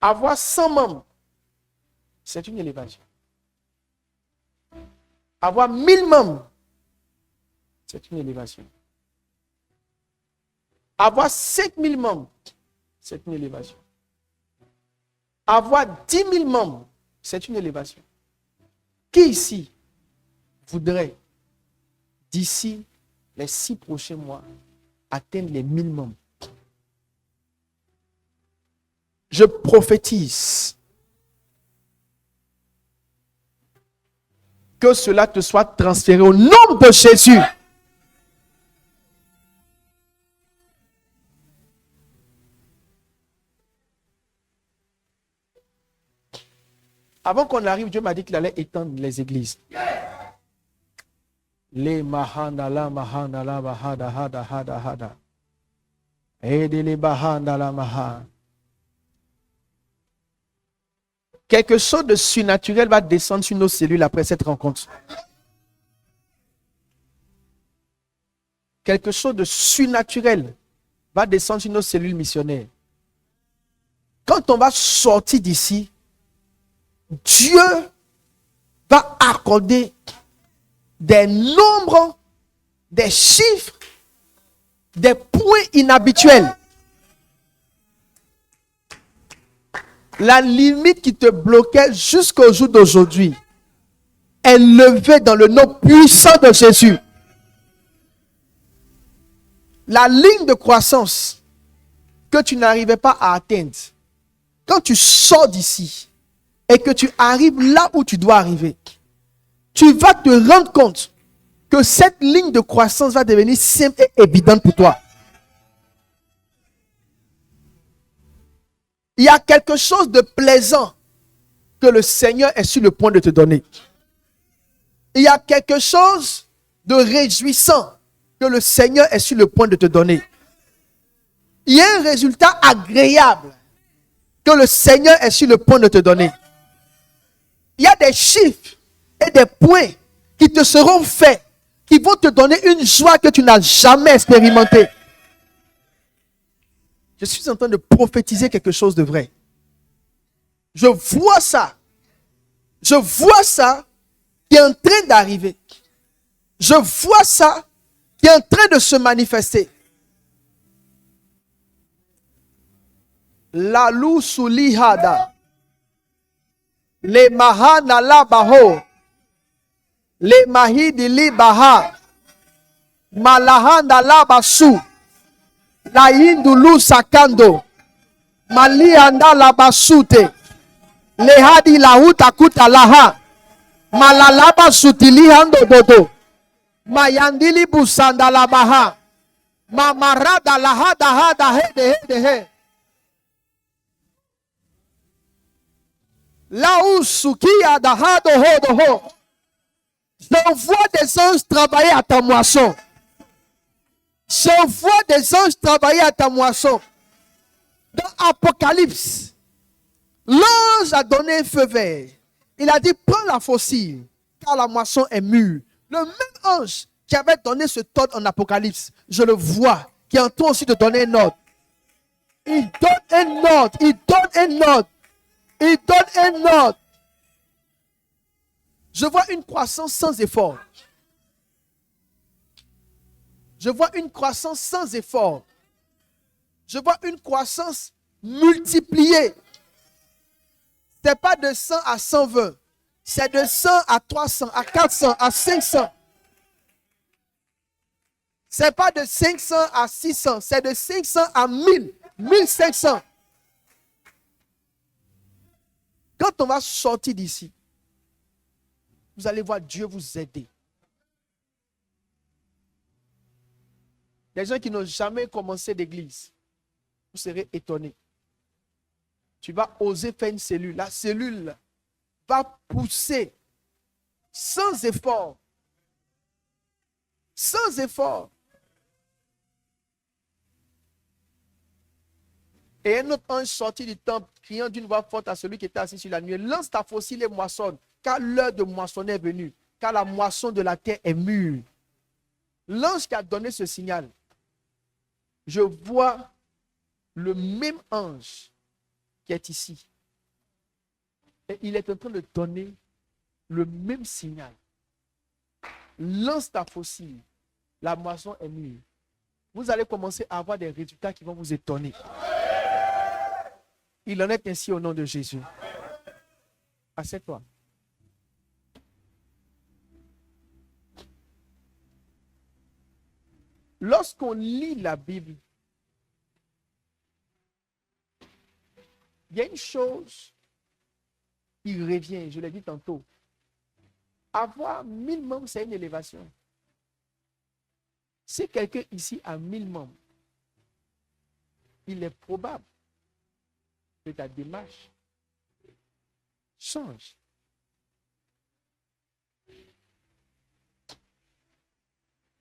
Avoir 100 membres, c'est une élévation. Avoir 1000 membres, c'est une élévation. Avoir 5000 membres, c'est une élévation. Avoir 10 000 membres, c'est une élévation. Qui ici voudrait, d'ici les 6 prochains mois, atteindre les 1000 membres? Je prophétise que cela te soit transféré au nom de Jésus. Avant qu'on arrive, Dieu m'a dit qu'il allait étendre les églises. Les mahandala mahandala bahada hada hada hada. Aidez bahandala maha. Quelque chose de surnaturel va descendre sur nos cellules après cette rencontre. Quelque chose de surnaturel va descendre sur nos cellules missionnaires. Quand on va sortir d'ici, Dieu va accorder des nombres, des chiffres, des points inhabituels. La limite qui te bloquait jusqu'au jour d'aujourd'hui est levée dans le nom puissant de Jésus. La ligne de croissance que tu n'arrivais pas à atteindre, quand tu sors d'ici et que tu arrives là où tu dois arriver, tu vas te rendre compte que cette ligne de croissance va devenir simple et évidente pour toi. Il y a quelque chose de plaisant que le Seigneur est sur le point de te donner. Il y a quelque chose de réjouissant que le Seigneur est sur le point de te donner. Il y a un résultat agréable que le Seigneur est sur le point de te donner. Il y a des chiffres et des points qui te seront faits, qui vont te donner une joie que tu n'as jamais expérimentée. Je suis en train de prophétiser quelque chose de vrai. Je vois ça. Je vois ça qui est en train d'arriver. Je vois ça qui est en train de se manifester. La lou sulihada. Le mahana la baho. Le mahidi li baha. Malahanda la basu. La indulu sakando. Mali anda la basute. Le hadi la huta kuta laha. Malalaba sutili hando dodo. Mayandili busanda la baha. Mamarada la hada hada hede hede he. La usukia da hado hodo ho. J'envoie des anges travailler à ta moisson. Je vois des anges travailler à ta moisson. Dans Apocalypse, l'ange a donné un feu vert. Il a dit, prends la faucille, car la moisson est mûre. Le même ange qui avait donné ce ordre en Apocalypse, je le vois, qui est en train aussi de donner un ordre. Il donne un ordre, il donne un ordre, il donne un ordre. Je vois une croissance sans effort. Je vois une croissance sans effort. Je vois une croissance multipliée. Ce n'est pas de 100 à 120. C'est de 100 à 300, à 400, à 500. Ce n'est pas de 500 à 600. C'est de 500 à 1000, 1500. Quand on va sortir d'ici, vous allez voir Dieu vous aider. Les gens qui n'ont jamais commencé d'église, vous serez étonnés. Tu vas oser faire une cellule. La cellule va pousser sans effort. Sans effort. Et un autre ange sorti du temple, criant d'une voix forte à celui qui était assis sur la nuée, lance ta faucille et moissonne, car l'heure de moissonner est venue, car la moisson de la terre est mûre. L'ange qui a donné ce signal, je vois le même ange qui est ici. Et il est en train de donner le même signal. Lance ta faucille, la moisson est mûre. Vous allez commencer à avoir des résultats qui vont vous étonner. Il en est ainsi au nom de Jésus. Assieds-toi. Lorsqu'on lit la Bible, il y a une chose qui revient, je l'ai dit tantôt. Avoir 1000 membres, c'est une élévation. Si quelqu'un ici a 1000 membres, il est probable que ta démarche change.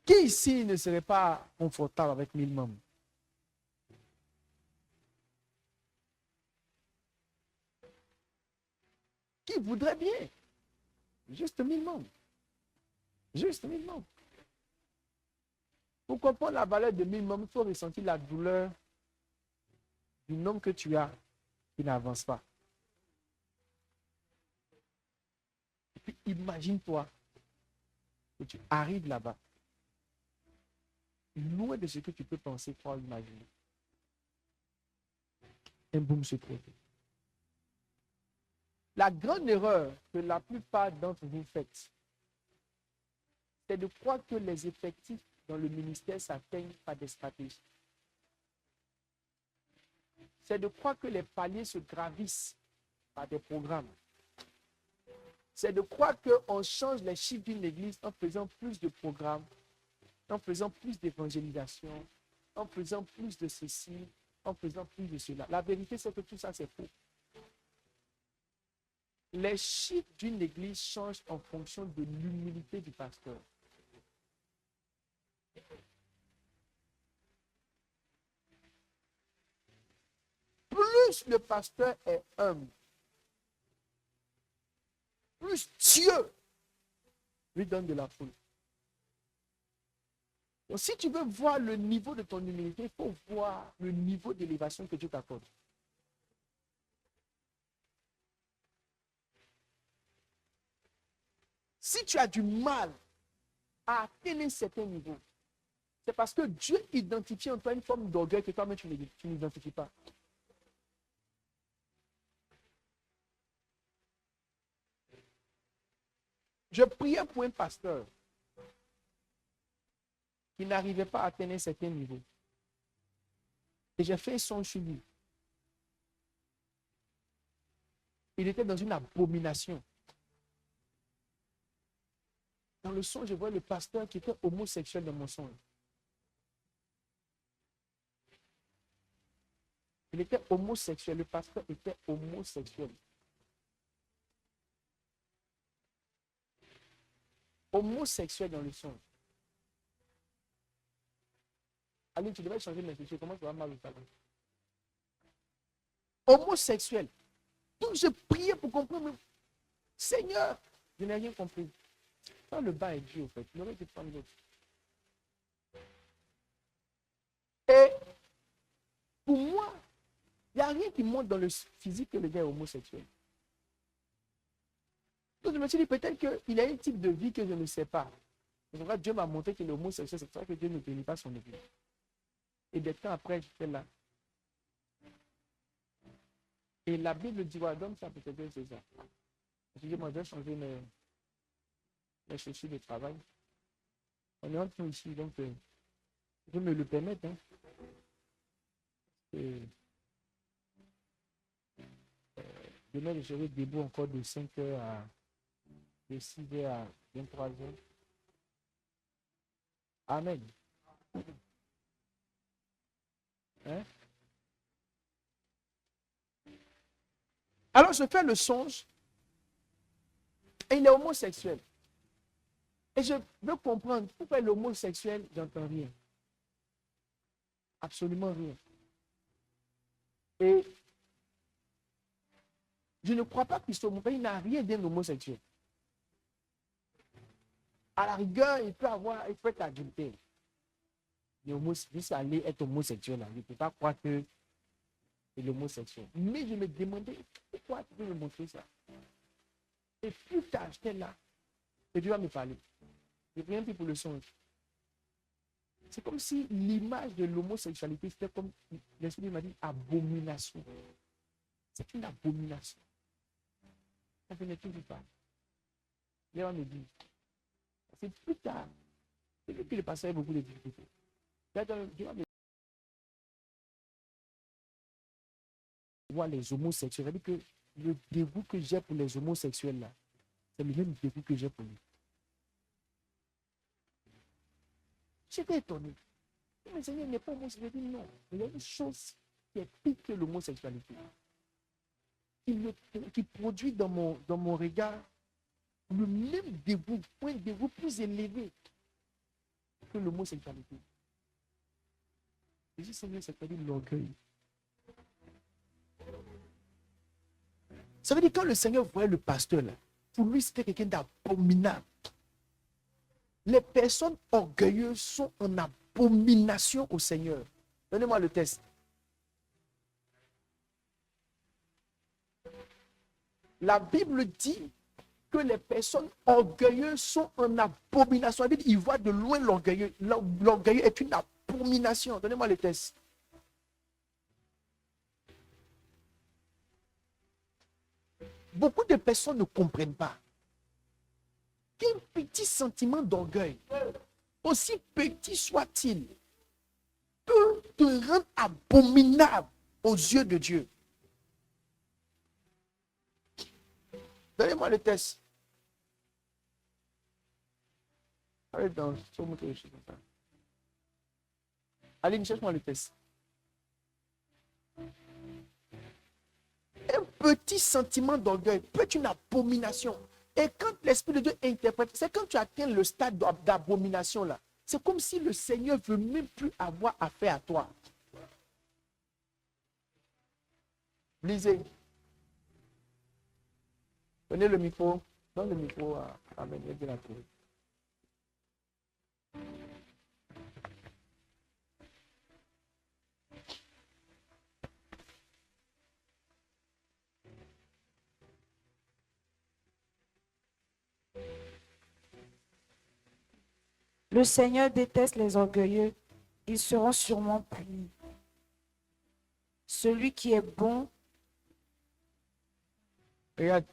Qui ici ne serait pas confortable avec 1000 membres? Qui voudrait bien? Juste 1000 membres. Juste 1000 membres. Pour comprendre la valeur de 1000 membres, il faut ressentir la douleur du nombre que tu as qui n'avance pas. Et puis imagine-toi que tu arrives là-bas, loin de ce que tu peux penser, croire, imaginer. Un boom se produit. La grande erreur que la plupart d'entre vous faites, c'est de croire que les effectifs dans le ministère s'atteignent par des stratégies. C'est de croire que les paliers se gravissent par des programmes. C'est de croire qu'on change les chiffres d'une église en faisant plus de programmes, en faisant plus d'évangélisation, en faisant plus de ceci, en faisant plus de cela. La vérité, c'est que tout ça, c'est faux. Les chiffres d'une église changent en fonction de l'humilité du pasteur. Plus le pasteur est humble, plus Dieu lui donne de la foule. Donc, si tu veux voir le niveau de ton humilité, il faut voir le niveau d'élévation que Dieu t'accorde. Si tu as du mal à atteindre un certain niveau, c'est parce que Dieu identifie en toi une forme d'orgueil que toi-même tu n'identifies pas. Je priais pour un pasteur qui n'arrivait pas à atteindre un certain niveau. Et j'ai fait un son sur lui. Il était dans une abomination. Dans le son, je vois le pasteur qui était homosexuel dans mon son. Il était homosexuel. Le pasteur était homosexuel. Homosexuel dans le son. Allez, tu devrais changer de l'institution. Comment tu vas mal au talent? Homosexuel. Donc je priais pour comprendre. Seigneur, je n'ai rien compris. Quand le bas est Dieu, au fait, il aurait été prendre l'autre. Et pour moi, il n'y a rien qui monte dans le physique que le gars est homosexuel. Donc je me suis dit, peut-être qu'il a un type de vie que je ne sais pas. En tout cas, Dieu m'a montré qu'il est homosexuel, c'est pour ça que Dieu ne bénit pas son église. Et des temps après, j'étais là. Et la Bible dit, ouais, donc ça peut-être que c'est ça. Je me suis dit, moi, je vais changer mes chaussures de travail. On est entre nous ici, donc je peux me le permettre. Hein. Demain, je serai debout encore de 5h de 6h à 23h. Amen. Hein? Alors je fais le songe et il est homosexuel. Et je veux comprendre pourquoi il est homosexuel, j'entends rien. Absolument rien. Et je ne crois pas qu'il soit homosexuel, il n'a rien d'un homosexuel. À la rigueur, il peut être adultère. Juste aller être homosexuel, il ne peut pas croire que il est homosexuel. Mais je me demandais pourquoi tu veux me montrer ça. Et plus tard, j'étais là, et Dieu va me parler. Je n'ai rien pris pour le songe. C'est comme si l'image de l'homosexualité, c'était comme l'Esprit m'a dit abomination. C'est une abomination. Ça ne toujours pas. Dieu va me dire. C'est plus tard. C'est lui qui le passait beaucoup de difficultés. Dieu va me voir les homosexuels. C'est-à-dire que le dégoût que j'ai pour les homosexuels là, c'est le même dégoût que j'ai pour lui. J'étais étonné. Mais Seigneur n'est pas homosexuel. Je dis non. Il y a une chose qui est pire que l'homosexualité. Qui produit dans mon regard le même dégoût, un dégoût plus élevé que l'homosexualité. Je dis Seigneur, c'est pas dire l'orgueil. Ça veut dire que quand le Seigneur voyait le pasteur là, pour lui c'était quelqu'un d'abominable. Les personnes orgueilleuses sont en abomination au Seigneur. Donnez-moi le test. La Bible dit que les personnes orgueilleuses sont en abomination. La Bible, il voit de loin l'orgueilleux. L'orgueilleux est une abomination. Donnez-moi le test. Beaucoup de personnes ne comprennent pas qu'un petit sentiment d'orgueil, aussi petit soit-il, peut te rendre abominable aux yeux de Dieu. Donnez-moi le test. Allez, Aline, cherche-moi le test. Un petit sentiment d'orgueil peut être une abomination. Et quand l'Esprit de Dieu interprète, c'est quand tu atteins le stade d'abomination là. C'est comme si le Seigneur ne veut même plus avoir affaire à toi. Lisez. Prenez le micro. Donne le micro à Amen. Le Seigneur déteste les orgueilleux, ils seront sûrement punis. Celui qui est bon. Regarde.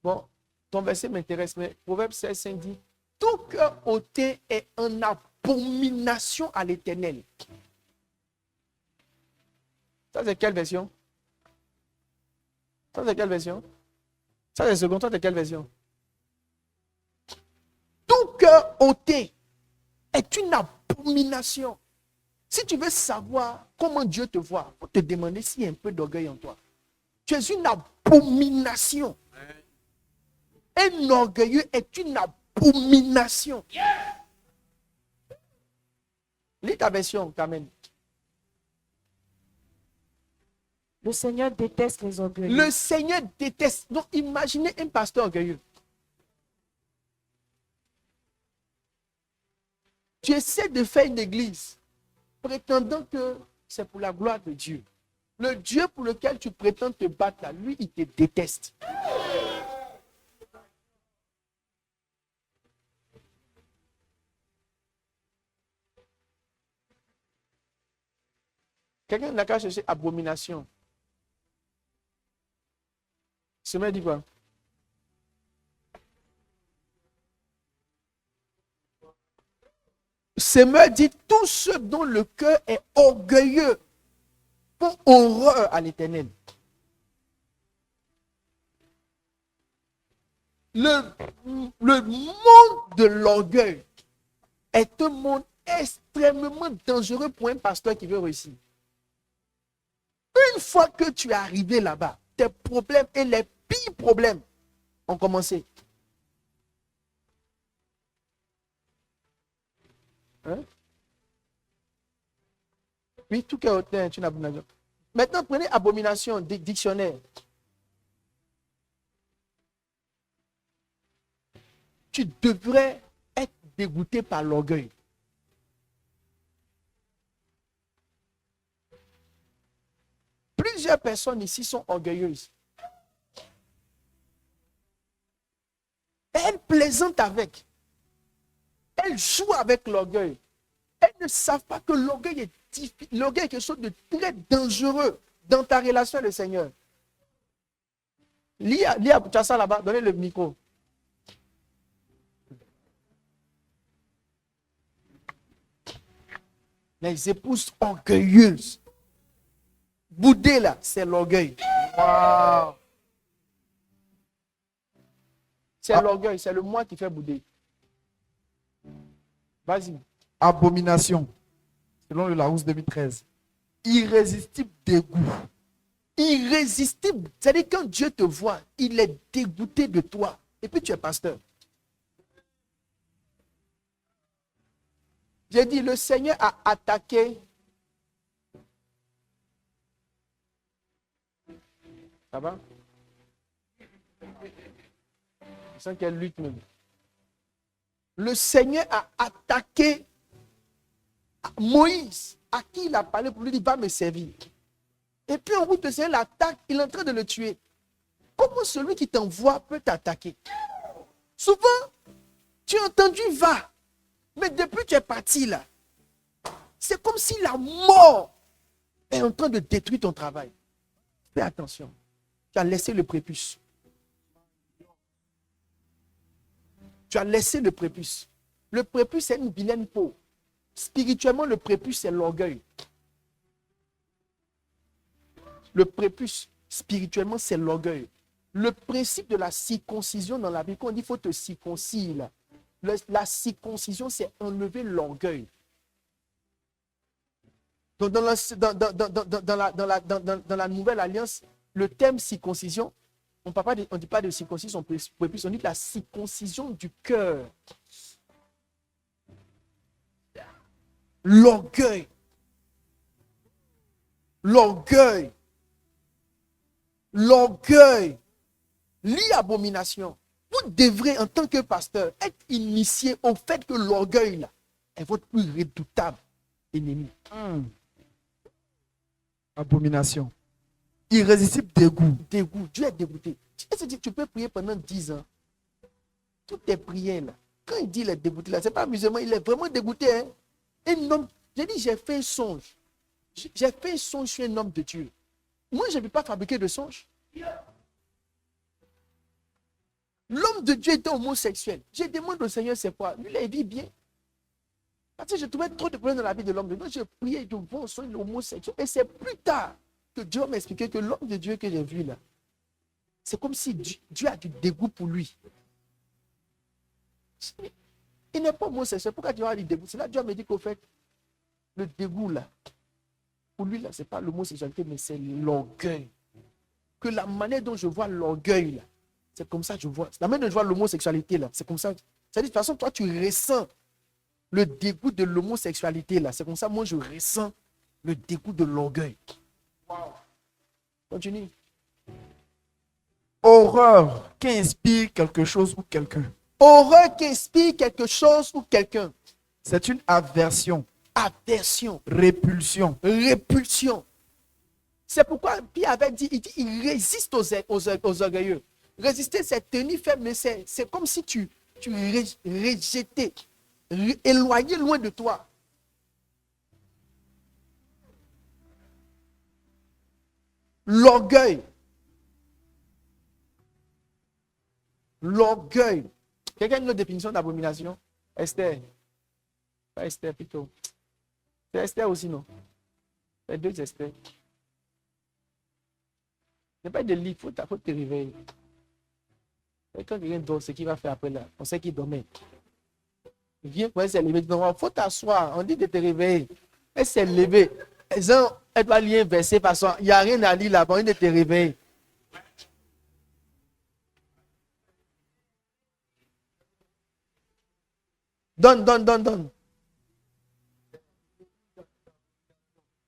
Bon, ton verset m'intéresse, mais Proverbe 16 dit tout cœur hautain est en abomination à l'Éternel. Ça, c'est quelle version? Ça, c'est quelle version? Ça, c'est seconde. Ça, c'est quelle version? Tout cœur hautain est une abomination. Si tu veux savoir comment Dieu te voit, il faut te demander s'il y a un peu d'orgueil en toi. Tu es une abomination. Un orgueilleux est une abomination. Lis ta version, Carmen. Le Seigneur déteste les orgueilleux. Le Seigneur déteste. Donc, imaginez un pasteur orgueilleux. Tu essaies de faire une église prétendant que c'est pour la gloire de Dieu. Le Dieu pour lequel tu prétends te battre, là, lui, il te déteste. Quelqu'un n'a qu'à chercher abomination. Semeur dit quoi? Semeur dit tout ce dont le cœur est orgueilleux font horreur à l'Éternel. Le monde de l'orgueil est un monde extrêmement dangereux pour un pasteur qui veut réussir. Une fois que tu es arrivé là-bas, tes problèmes et les pires problèmes ont commencé. Hein? Oui, tout est hautain est une abomination. Maintenant, prenez abomination, dictionnaire. Tu devrais être dégoûté par l'orgueil. Plusieurs personnes ici sont orgueilleuses. Elles plaisantent avec. Elles jouent avec l'orgueil. Elles ne savent pas que l'orgueil est quelque chose de très dangereux dans ta relation avec le Seigneur. Lia, tu as ça là-bas, donnez le micro. Les épouses orgueilleuses. Bouder là, c'est l'orgueil. Wow. C'est l'orgueil, c'est le moi qui fait bouder. Vas-y. Abomination, selon le Larousse 2013. Irrésistible dégoût. Irrésistible. C'est-à-dire quand Dieu te voit, il est dégoûté de toi. Et puis tu es pasteur. J'ai dit, le Seigneur a attaqué. Ça va? Je sens qu'elle lutte même. Le Seigneur a attaqué Moïse, à qui il a parlé pour lui dire, va me servir. Et puis en route, le Seigneur l'attaque, il est en train de le tuer. Comment celui qui t'envoie peut t'attaquer? Souvent, tu as entendu va, mais depuis que tu es parti là, c'est comme si la mort est en train de détruire ton travail. Fais attention, tu as laissé le prépuce. Tu as laissé le prépuce. Le prépuce, c'est une vilaine peau. Spirituellement, le prépuce, c'est l'orgueil. Le prépuce, spirituellement, c'est l'orgueil. Le principe de la circoncision dans la Bible, quand on dit qu'il faut te circoncire, la circoncision, c'est enlever l'orgueil. Donc, dans la nouvelle alliance, le thème circoncision, on ne dit pas de circoncision prépuce, on dit de la circoncision du cœur. L'orgueil. L'orgueil. L'orgueil. L'abomination. Vous devrez, en tant que pasteur, être initié au fait que l'orgueil là, est votre plus redoutable ennemi. Abomination. Irrésistible dégoût. Dégoût. Dieu est dégoûté. Tu peux prier pendant 10 ans. Toutes tes prières là, quand il dit il est dégoûté là, c'est pas amusement, il est vraiment dégoûté. Hein? Un homme, j'ai dit, j'ai fait un songe. J'ai fait un songe sur un homme de Dieu. Moi, je ne peux pas fabriquer de songe. L'homme de Dieu était homosexuel. Je demande au Seigneur c'est quoi. Lui, il vit bien. Parce que je trouvais trop de problèmes dans la vie de l'homme de Dieu. Je priais, je vois son homosexuel. Et c'est plus tard que Dieu m'a expliqué que l'homme de Dieu que j'ai vu là, c'est comme si Dieu a du dégoût pour lui. Il n'est pas homosexuel. Pourquoi Dieu a du dégoût? C'est là que Dieu me dit qu'au fait, le dégoût là, pour lui là, ce n'est pas l'homosexualité, mais c'est l'orgueil. Que la manière dont je vois l'orgueil là, c'est comme ça que je vois. La manière dont je vois l'homosexualité là, c'est comme ça. C'est-à-dire, de toute façon, toi, tu ressens le dégoût de l'homosexualité là. C'est comme ça, moi, je ressens le dégoût de l'orgueil. Wow. Continue. Horreur qui inspire quelque chose ou quelqu'un. Horreur qui inspire quelque chose ou quelqu'un. C'est une aversion. Aversion. Répulsion. Répulsion. C'est pourquoi Pierre avait dit, il résiste aux orgueilleux. Résister, c'est tenir ferme, mais c'est comme si tu rejetais, éloigné loin de toi. L'orgueil. L'orgueil. Quelqu'un a une autre définition d'abomination? Esther. Pas Esther plutôt. C'est Esther aussi, non? C'est deux Esther. C'est pas de lit, il faut te réveiller. Et quand quelqu'un dort, ce qu'il va faire après là, on sait qu'il dormait. Il vient pour elle s'est lever. Il faut t'asseoir, on dit de te réveiller. Elle s'est levée. Elle doit lire un verset parce qu'il n'y a rien à lire là-bas, on dit de te réveiller. Donne.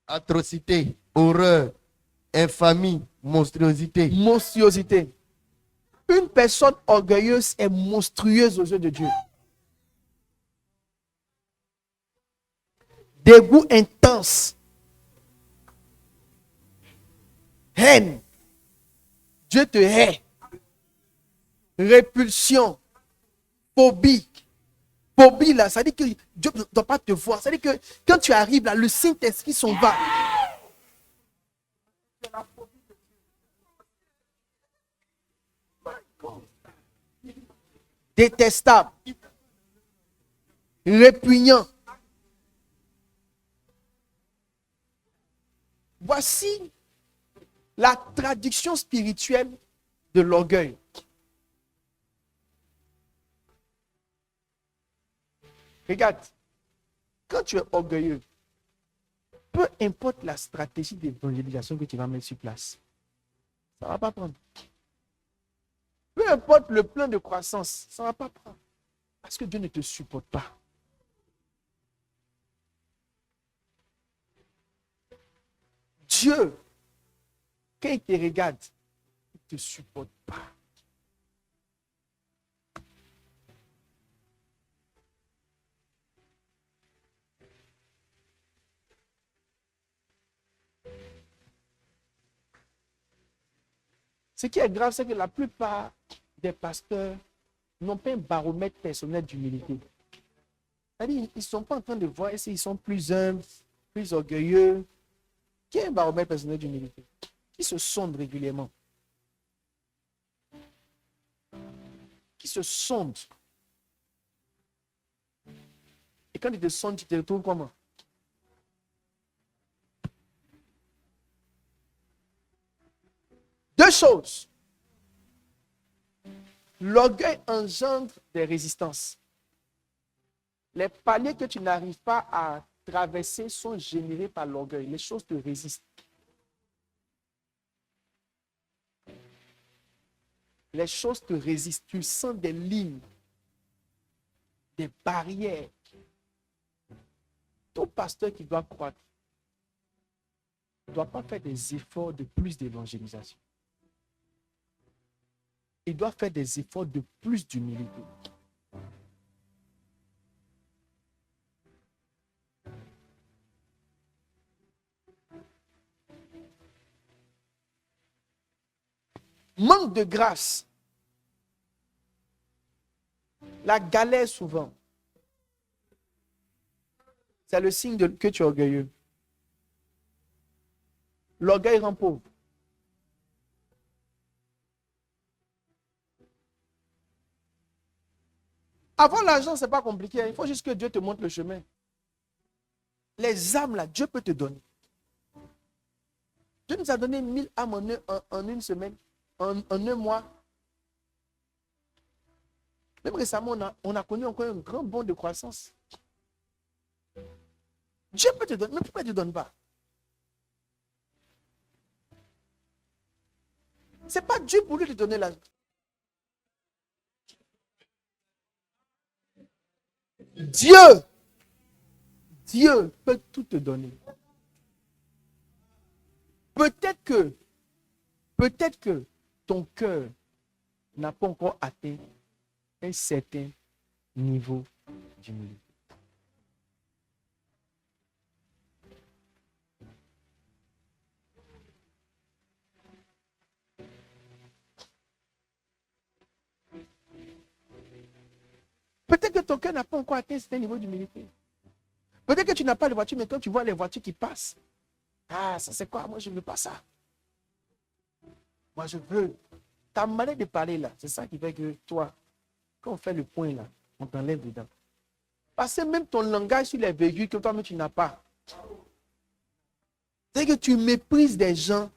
Atrocité, horreur, infamie, monstruosité. Monstruosité. Une personne orgueilleuse est monstrueuse aux yeux de Dieu. Dégoût intense. Haine. Dieu te hait. Répulsion. Phobie. Phobie là, ça veut dire que Dieu ne doit pas te voir. Ça veut dire que quand tu arrives là, le Saint-Esprit s'en va. Détestable. Répugnant. Voici la traduction spirituelle de l'orgueil. Regarde, quand tu es orgueilleux, peu importe la stratégie d'évangélisation que tu vas mettre sur place, ça ne va pas prendre. Peu importe le plan de croissance, ça ne va pas prendre. Parce que Dieu ne te supporte pas. Dieu, quand il te regarde, il ne te supporte pas. Ce qui est grave, c'est que la plupart des pasteurs n'ont pas un baromètre personnel d'humilité. C'est-à-dire, ils ne sont pas en train de voir s'ils sont plus humbles, plus orgueilleux. Qui a un baromètre personnel d'humilité? Qui se sonde régulièrement? Qui se sonde? Et quand ils te sondent, tu te retrouves comment? Deux choses. L'orgueil engendre des résistances. Les paliers que tu n'arrives pas à traverser sont générés par l'orgueil. Les choses te résistent. Les choses te résistent. Tu sens des lignes, des barrières. Tout pasteur qui doit croître ne doit pas faire des efforts de plus d'évangélisation. Il doit faire des efforts de plus d'humilité. Manque de grâce. La galère souvent. C'est le signe que tu es orgueilleux. L'orgueil rend pauvre. Avoir l'argent, ce n'est pas compliqué. Il faut juste que Dieu te montre le chemin. Les âmes, là, Dieu peut te donner. Dieu nous a donné 1000 âmes en une semaine, en un mois. Même récemment, on a connu encore un grand bond de croissance. Dieu peut te donner, mais pourquoi il ne te donne pas? Ce n'est pas Dieu pour lui te donner l'argent. Dieu peut tout te donner. Peut-être que ton cœur n'a pas encore atteint un certain niveau d'humilité. Peut-être que ton cœur n'a pas encore atteint un certain niveau d'humilité. Peut-être que tu n'as pas de voiture, mais quand tu vois les voitures qui passent, ah, ça c'est quoi? Moi, je ne veux pas ça. Moi, je veux. Ta manière de parler là, c'est ça qui fait que toi, quand on fait le point là, on t'enlève dedans. Parce que même ton langage sur les virgules que toi-même tu n'as pas. C'est que tu méprises des gens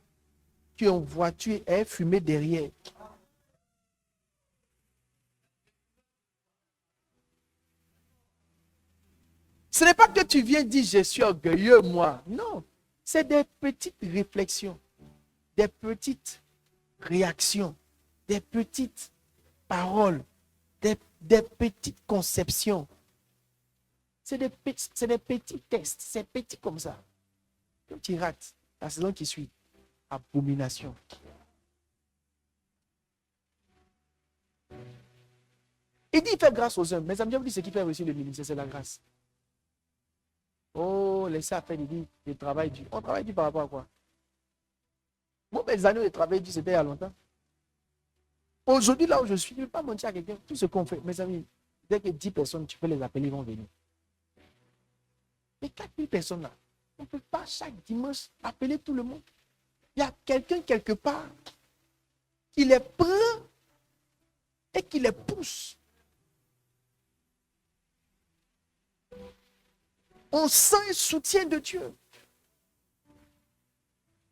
qui ont voiture et fumé derrière. Ce n'est pas que tu viens dire je suis orgueilleux, moi. Non. C'est des petites réflexions, des petites réactions, des petites paroles, des petites conceptions. C'est des petits tests, c'est petit comme ça. Quand tu rates, la saison qui suit, abomination. Il dit il fait grâce aux hommes. Mes amis, je vous dis ce qui fait réussir le ministère, c'est la grâce. Oh, laissez à faire, il dit, le travail dur. On travaille dur par rapport à quoi? Moi, mes années de travail dur, c'était il y a longtemps. Aujourd'hui, là où je suis, je ne vais pas mentir à quelqu'un. Tout ce qu'on fait, mes amis, dès que 10 personnes, tu peux les appeler, ils vont venir. Mais 4000 personnes là, on ne peut pas chaque dimanche appeler tout le monde. Il y a quelqu'un quelque part qui les prend et qui les pousse. On sent un soutien de Dieu.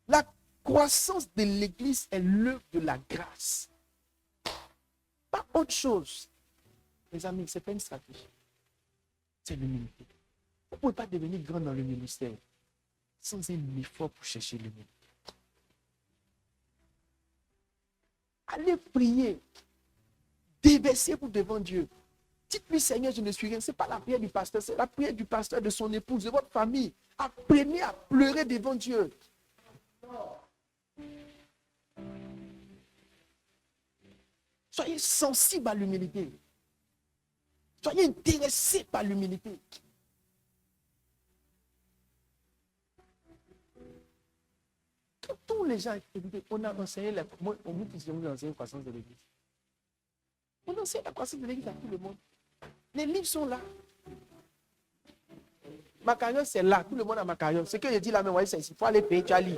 La croissance de l'Église est l'œuvre de la grâce. Pas autre chose. Mes amis, ce n'est pas une stratégie. C'est l'humilité. Vous ne pouvez pas devenir grand dans le ministère sans un effort pour chercher l'humilité. Allez prier. Déversez-vous devant Dieu. Dites-lui, Seigneur, je ne suis rien. Ce n'est pas la prière du pasteur, c'est la prière du pasteur, de son épouse, de votre famille. Apprenez à pleurer devant Dieu. Soyez sensible à l'humilité. Soyez intéressé par l'humilité. Tous les gens, on a enseigné, moi, on nous dit qu'on enseigne la croissance de l'Église. On enseigne la croissance de l'Église à tout le monde. Les livres sont là. Ma carrière, c'est là. Tout le monde a ma carrière. Ce que je dis là, mais voyez, c'est ici. Il faut aller payer, tu as lu.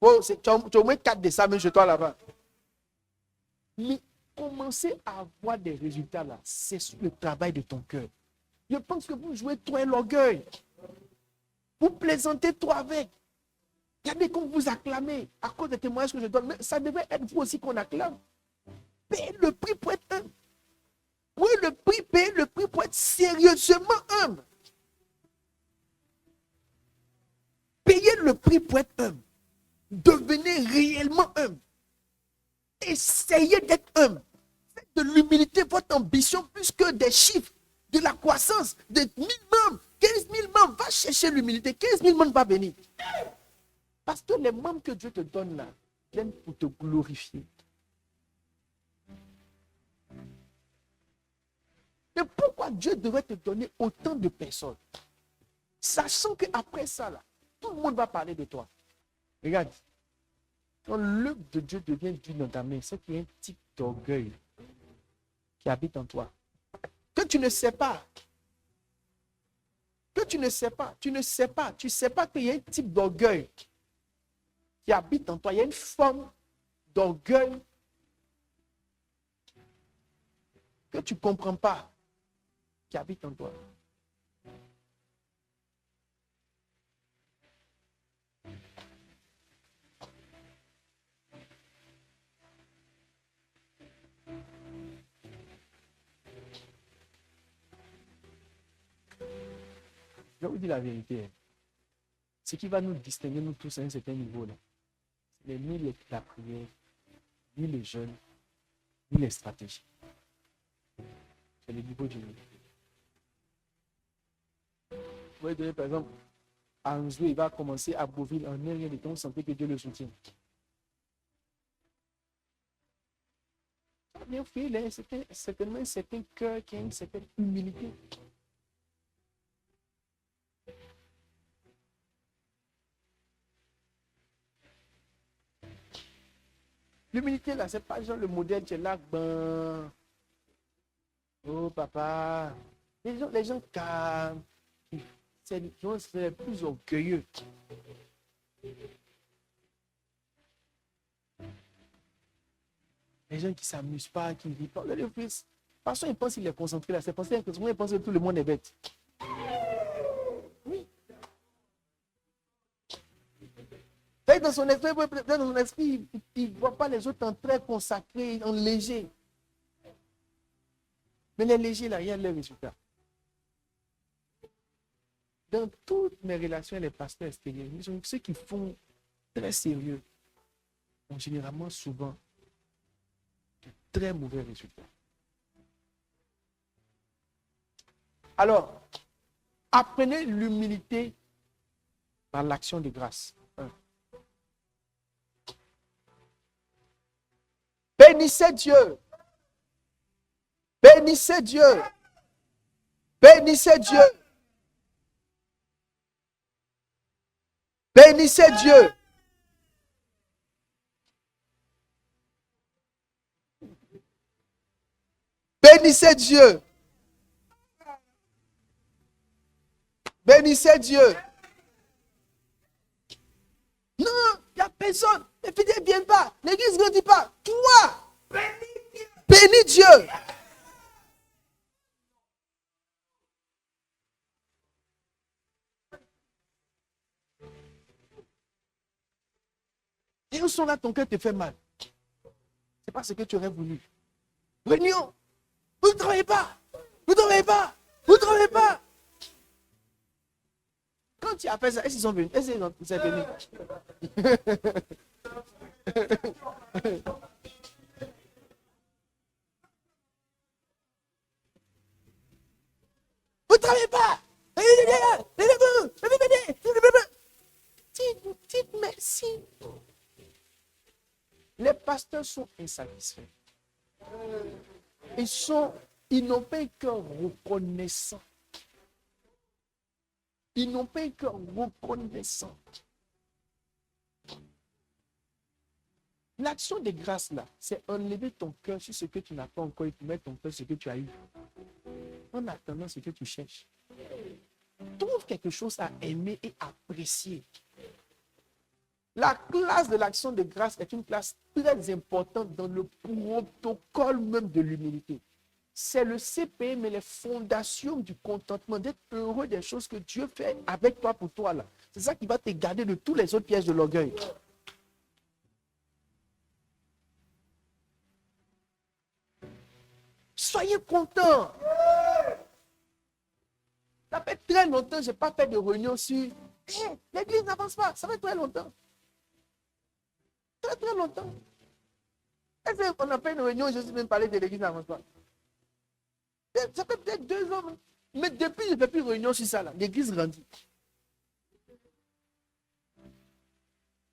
Oh, tu as au moins 4 de ça, même chez toi là-bas. Mais commencer à avoir des résultats là, c'est sur le travail de ton cœur. Je pense que vous jouez trop à l'orgueil. Vous plaisantez trop avec. Il y a des qu'on vous acclamez à cause des témoignages que je donne. Mais ça devrait être vous aussi qu'on acclame. Payez le prix pour être humble. Oui, payez le prix pour être sérieusement humble. Payez le prix pour être humble. Devenez réellement humble. Essayez d'être humble. Faites de l'humilité votre ambition plus que des chiffres, de la croissance, de 1000 membres, 15 000 membres. Va chercher l'humilité. 15 000 membres va venir. Parce que les membres que Dieu te donne là, viennent pour te glorifier. Mais pourquoi Dieu devrait te donner autant de personnes? Sachant qu'après ça, là, tout le monde va parler de toi. Regarde, quand l'œuvre de Dieu devient dure dans ta main, c'est qu'il y a un type d'orgueil qui habite en toi. Que tu ne sais pas. Que tu ne sais pas. Tu ne sais pas. Tu ne sais pas qu'il y a un type d'orgueil qui habite en toi. Il y a une forme d'orgueil que tu ne comprends pas qui habite en toi. Je vais vous dire la vérité. Ce qui va nous distinguer, nous tous, à un certain niveau, là, c'est ni la prière, ni le jeûne, ni les stratégies. C'est le niveau du niveau. Vous voyez donner, par exemple, à Anzou, il va commencer à Beauville en rien de temps, vous sentez que Dieu le soutient. Mais au final, c'est certainement un certain cœur qui a une certaine humilité. L'humilité, là, c'est pas genre le modèle qui est là, ben. Oh, papa. Les gens calmes, c'est les plus orgueilleux. Les gens qui ne s'amusent pas, qui ne rient pas. Regardez le fils. Parce qu'il pense qu'il est concentré là. C'est parce qu'il pense que tout le monde est bête. Oui. Dans son esprit, il ne voit pas les autres en très consacrés, en léger. Mais les légers, là, il y a le résultat. Dans toutes mes relations avec les pasteurs extérieurs, ceux qui font très sérieux ont généralement souvent de très mauvais résultats. Alors, apprenez l'humilité par l'action de grâce. Bénissez Dieu. Bénissez Dieu. Bénissez Dieu. Bénissez Dieu. Bénissez Dieu. Bénissez Dieu. Non, il n'y a personne. Les filles ne viennent pas. L'église ne grandit pas. Toi, bénis Dieu. Et où sont là, ton cœur te fait mal. C'est pas ce que tu aurais voulu. Réunion. Vous ne travaillez pas. Vous ne travaillez pas. Vous ne travaillez pas. Quand tu as fait ça, est-ce qu'ils sont venus? Est-ce qu'ils sont venus? Vous ne travaillez pas. Dites merci. Les pasteurs sont insatisfaits. Ils n'ont pas un cœur reconnaissant. Ils n'ont pas un cœur reconnaissant. L'action de grâce là, c'est enlever ton cœur sur ce que tu n'as pas encore et mettre ton cœur sur ce que tu as eu. En attendant ce que tu cherches. Trouve quelque chose à aimer et apprécier. La classe de l'action de grâce est une classe très importante dans le protocole même de l'humilité. C'est le CPM et les fondations du contentement, d'être heureux des choses que Dieu fait avec toi pour toi là. C'est ça qui va te garder de tous les autres pièges de l'orgueil. Soyez contents. Ça fait très longtemps que je n'ai pas fait de réunion sur l'église n'avance pas. Ça fait très longtemps. Très très longtemps. Est-ce qu'on a fait une réunion, je suis même parlé de l'église n'avance pas. Ça fait peut-être 2 ans. Mais depuis, je ne fais plus de réunion sur ça là. L'église grandit.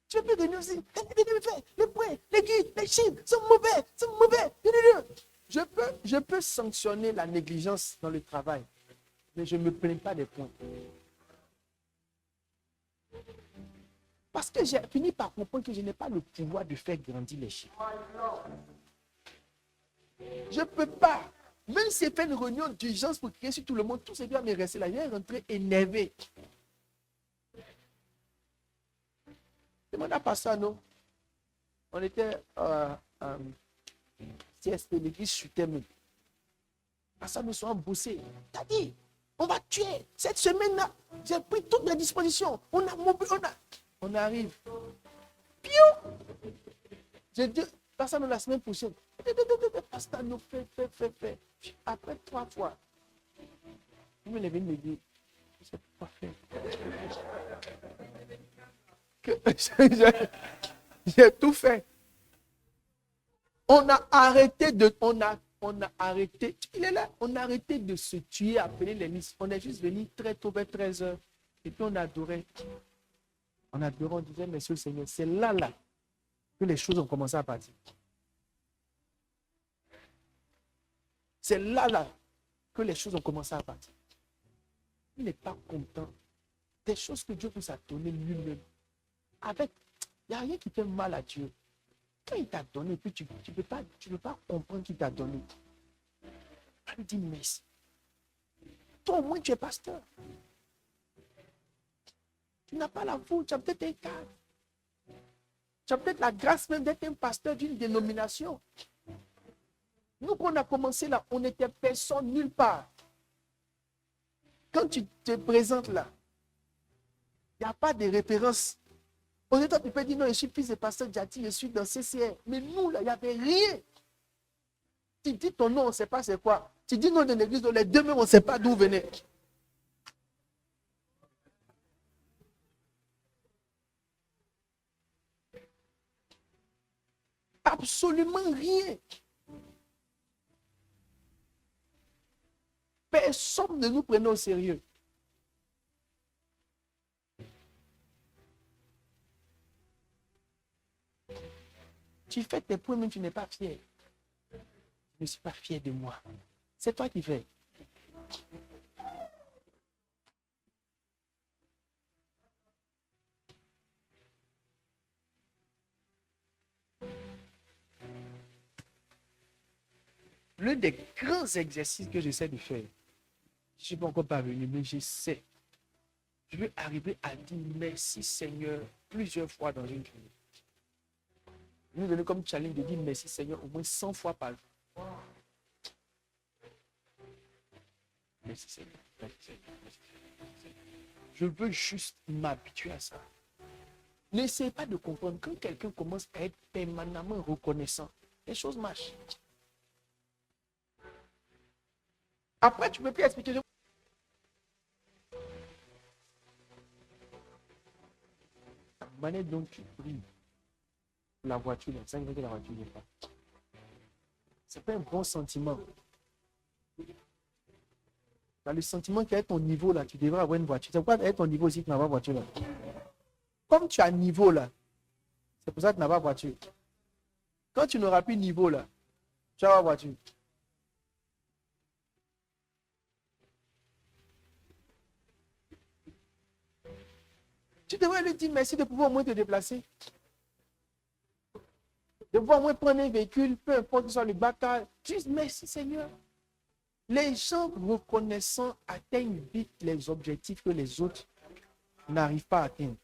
Je ne fais plus de réunion sur les points, les guides, les chiffres sont mauvais, sont mauvais. Je peux sanctionner la négligence dans le travail. Mais je ne me plains pas des points. Parce que j'ai fini par comprendre que je n'ai pas le pouvoir de faire grandir les chiffres. Je ne peux pas. Même si j'ai fait une réunion d'urgence pour crier sur tout le monde, tout ce qui va me rester là, je vais rentrer énervé. Demande à Pasteur, non? On était CSP, l'église chutait même. Pasteur, nous sommes bossés. T'as dit, on va tuer. Cette semaine-là, j'ai pris toutes mes dispositions. On arrive. Piou! J'ai dit, Pasteur, la semaine prochaine. Pasteur, nous fait. Après 3 fois, il me lève me dit, je n'ai pas fait. J'ai tout fait. On a arrêté, il est là, on a arrêté de se tuer, appeler les listes. On est juste venu très tôt vers 13h. Et puis on adorait. On adorait, on disait, Monsieur le Seigneur, c'est là que les choses ont commencé à partir. C'est là que les choses ont commencé à partir. Il n'est pas content des choses que Dieu vous a données lui-même. Il n'y a rien qui fait mal à Dieu. Quand il t'a donné, puis tu ne peux pas comprendre qu'il t'a donné. Tu lui dis merci. Toi, au moins, tu es pasteur. Tu n'as pas la foule, tu as peut-être un cadre. Tu as peut-être la grâce même d'être un pasteur d'une dénomination. Nous, quand on a commencé là, on n'était personne nulle part. Quand tu te présentes là, il n'y a pas de référence. Honnêtement, tu peux dire non, je suis fils de pasteur Djati, je suis dans CCR. Mais nous, là, il n'y avait rien. Tu dis ton nom, on ne sait pas c'est quoi. Tu dis nom de l'église, les deux mêmes, on ne sait pas d'où venait. Absolument rien. Personne ne nous prenait au sérieux. Tu fais tes points, mais tu n'es pas fier. Je ne suis pas fier de moi. C'est toi qui fais. L'un des grands exercices que j'essaie de faire, je ne suis pas encore parvenu, mais j'essaie. Je veux arriver à dire merci Seigneur plusieurs fois dans une journée. Je vais nous donner comme challenge de dire merci Seigneur au moins 100 fois par jour. Merci Seigneur. Merci Seigneur. Merci Seigneur. Merci Seigneur. Je veux juste m'habituer à ça. N'essayez pas de comprendre. Quand quelqu'un commence à être permanemment reconnaissant, les choses marchent. Après, tu ne peux plus expliquer. La manière dont tu pries la voiture, ça veut dire que la voiture n'est pas. Ce n'est pas un bon sentiment. Dans le sentiment qu'à ton niveau là, tu devrais avoir une voiture. C'est pourquoi à ton niveau aussi, tu n'as pas de voiture là. Comme tu as niveau là, c'est pour ça que tu n'as pas de voiture. Quand tu n'auras plus niveau là, tu vas avoir voiture. Tu devrais lui dire merci de pouvoir au moins te déplacer. De pouvoir au moins prendre un véhicule, peu importe que ce soit le bacard. Juste merci Seigneur. Les gens reconnaissants atteignent vite les objectifs que les autres n'arrivent pas à atteindre.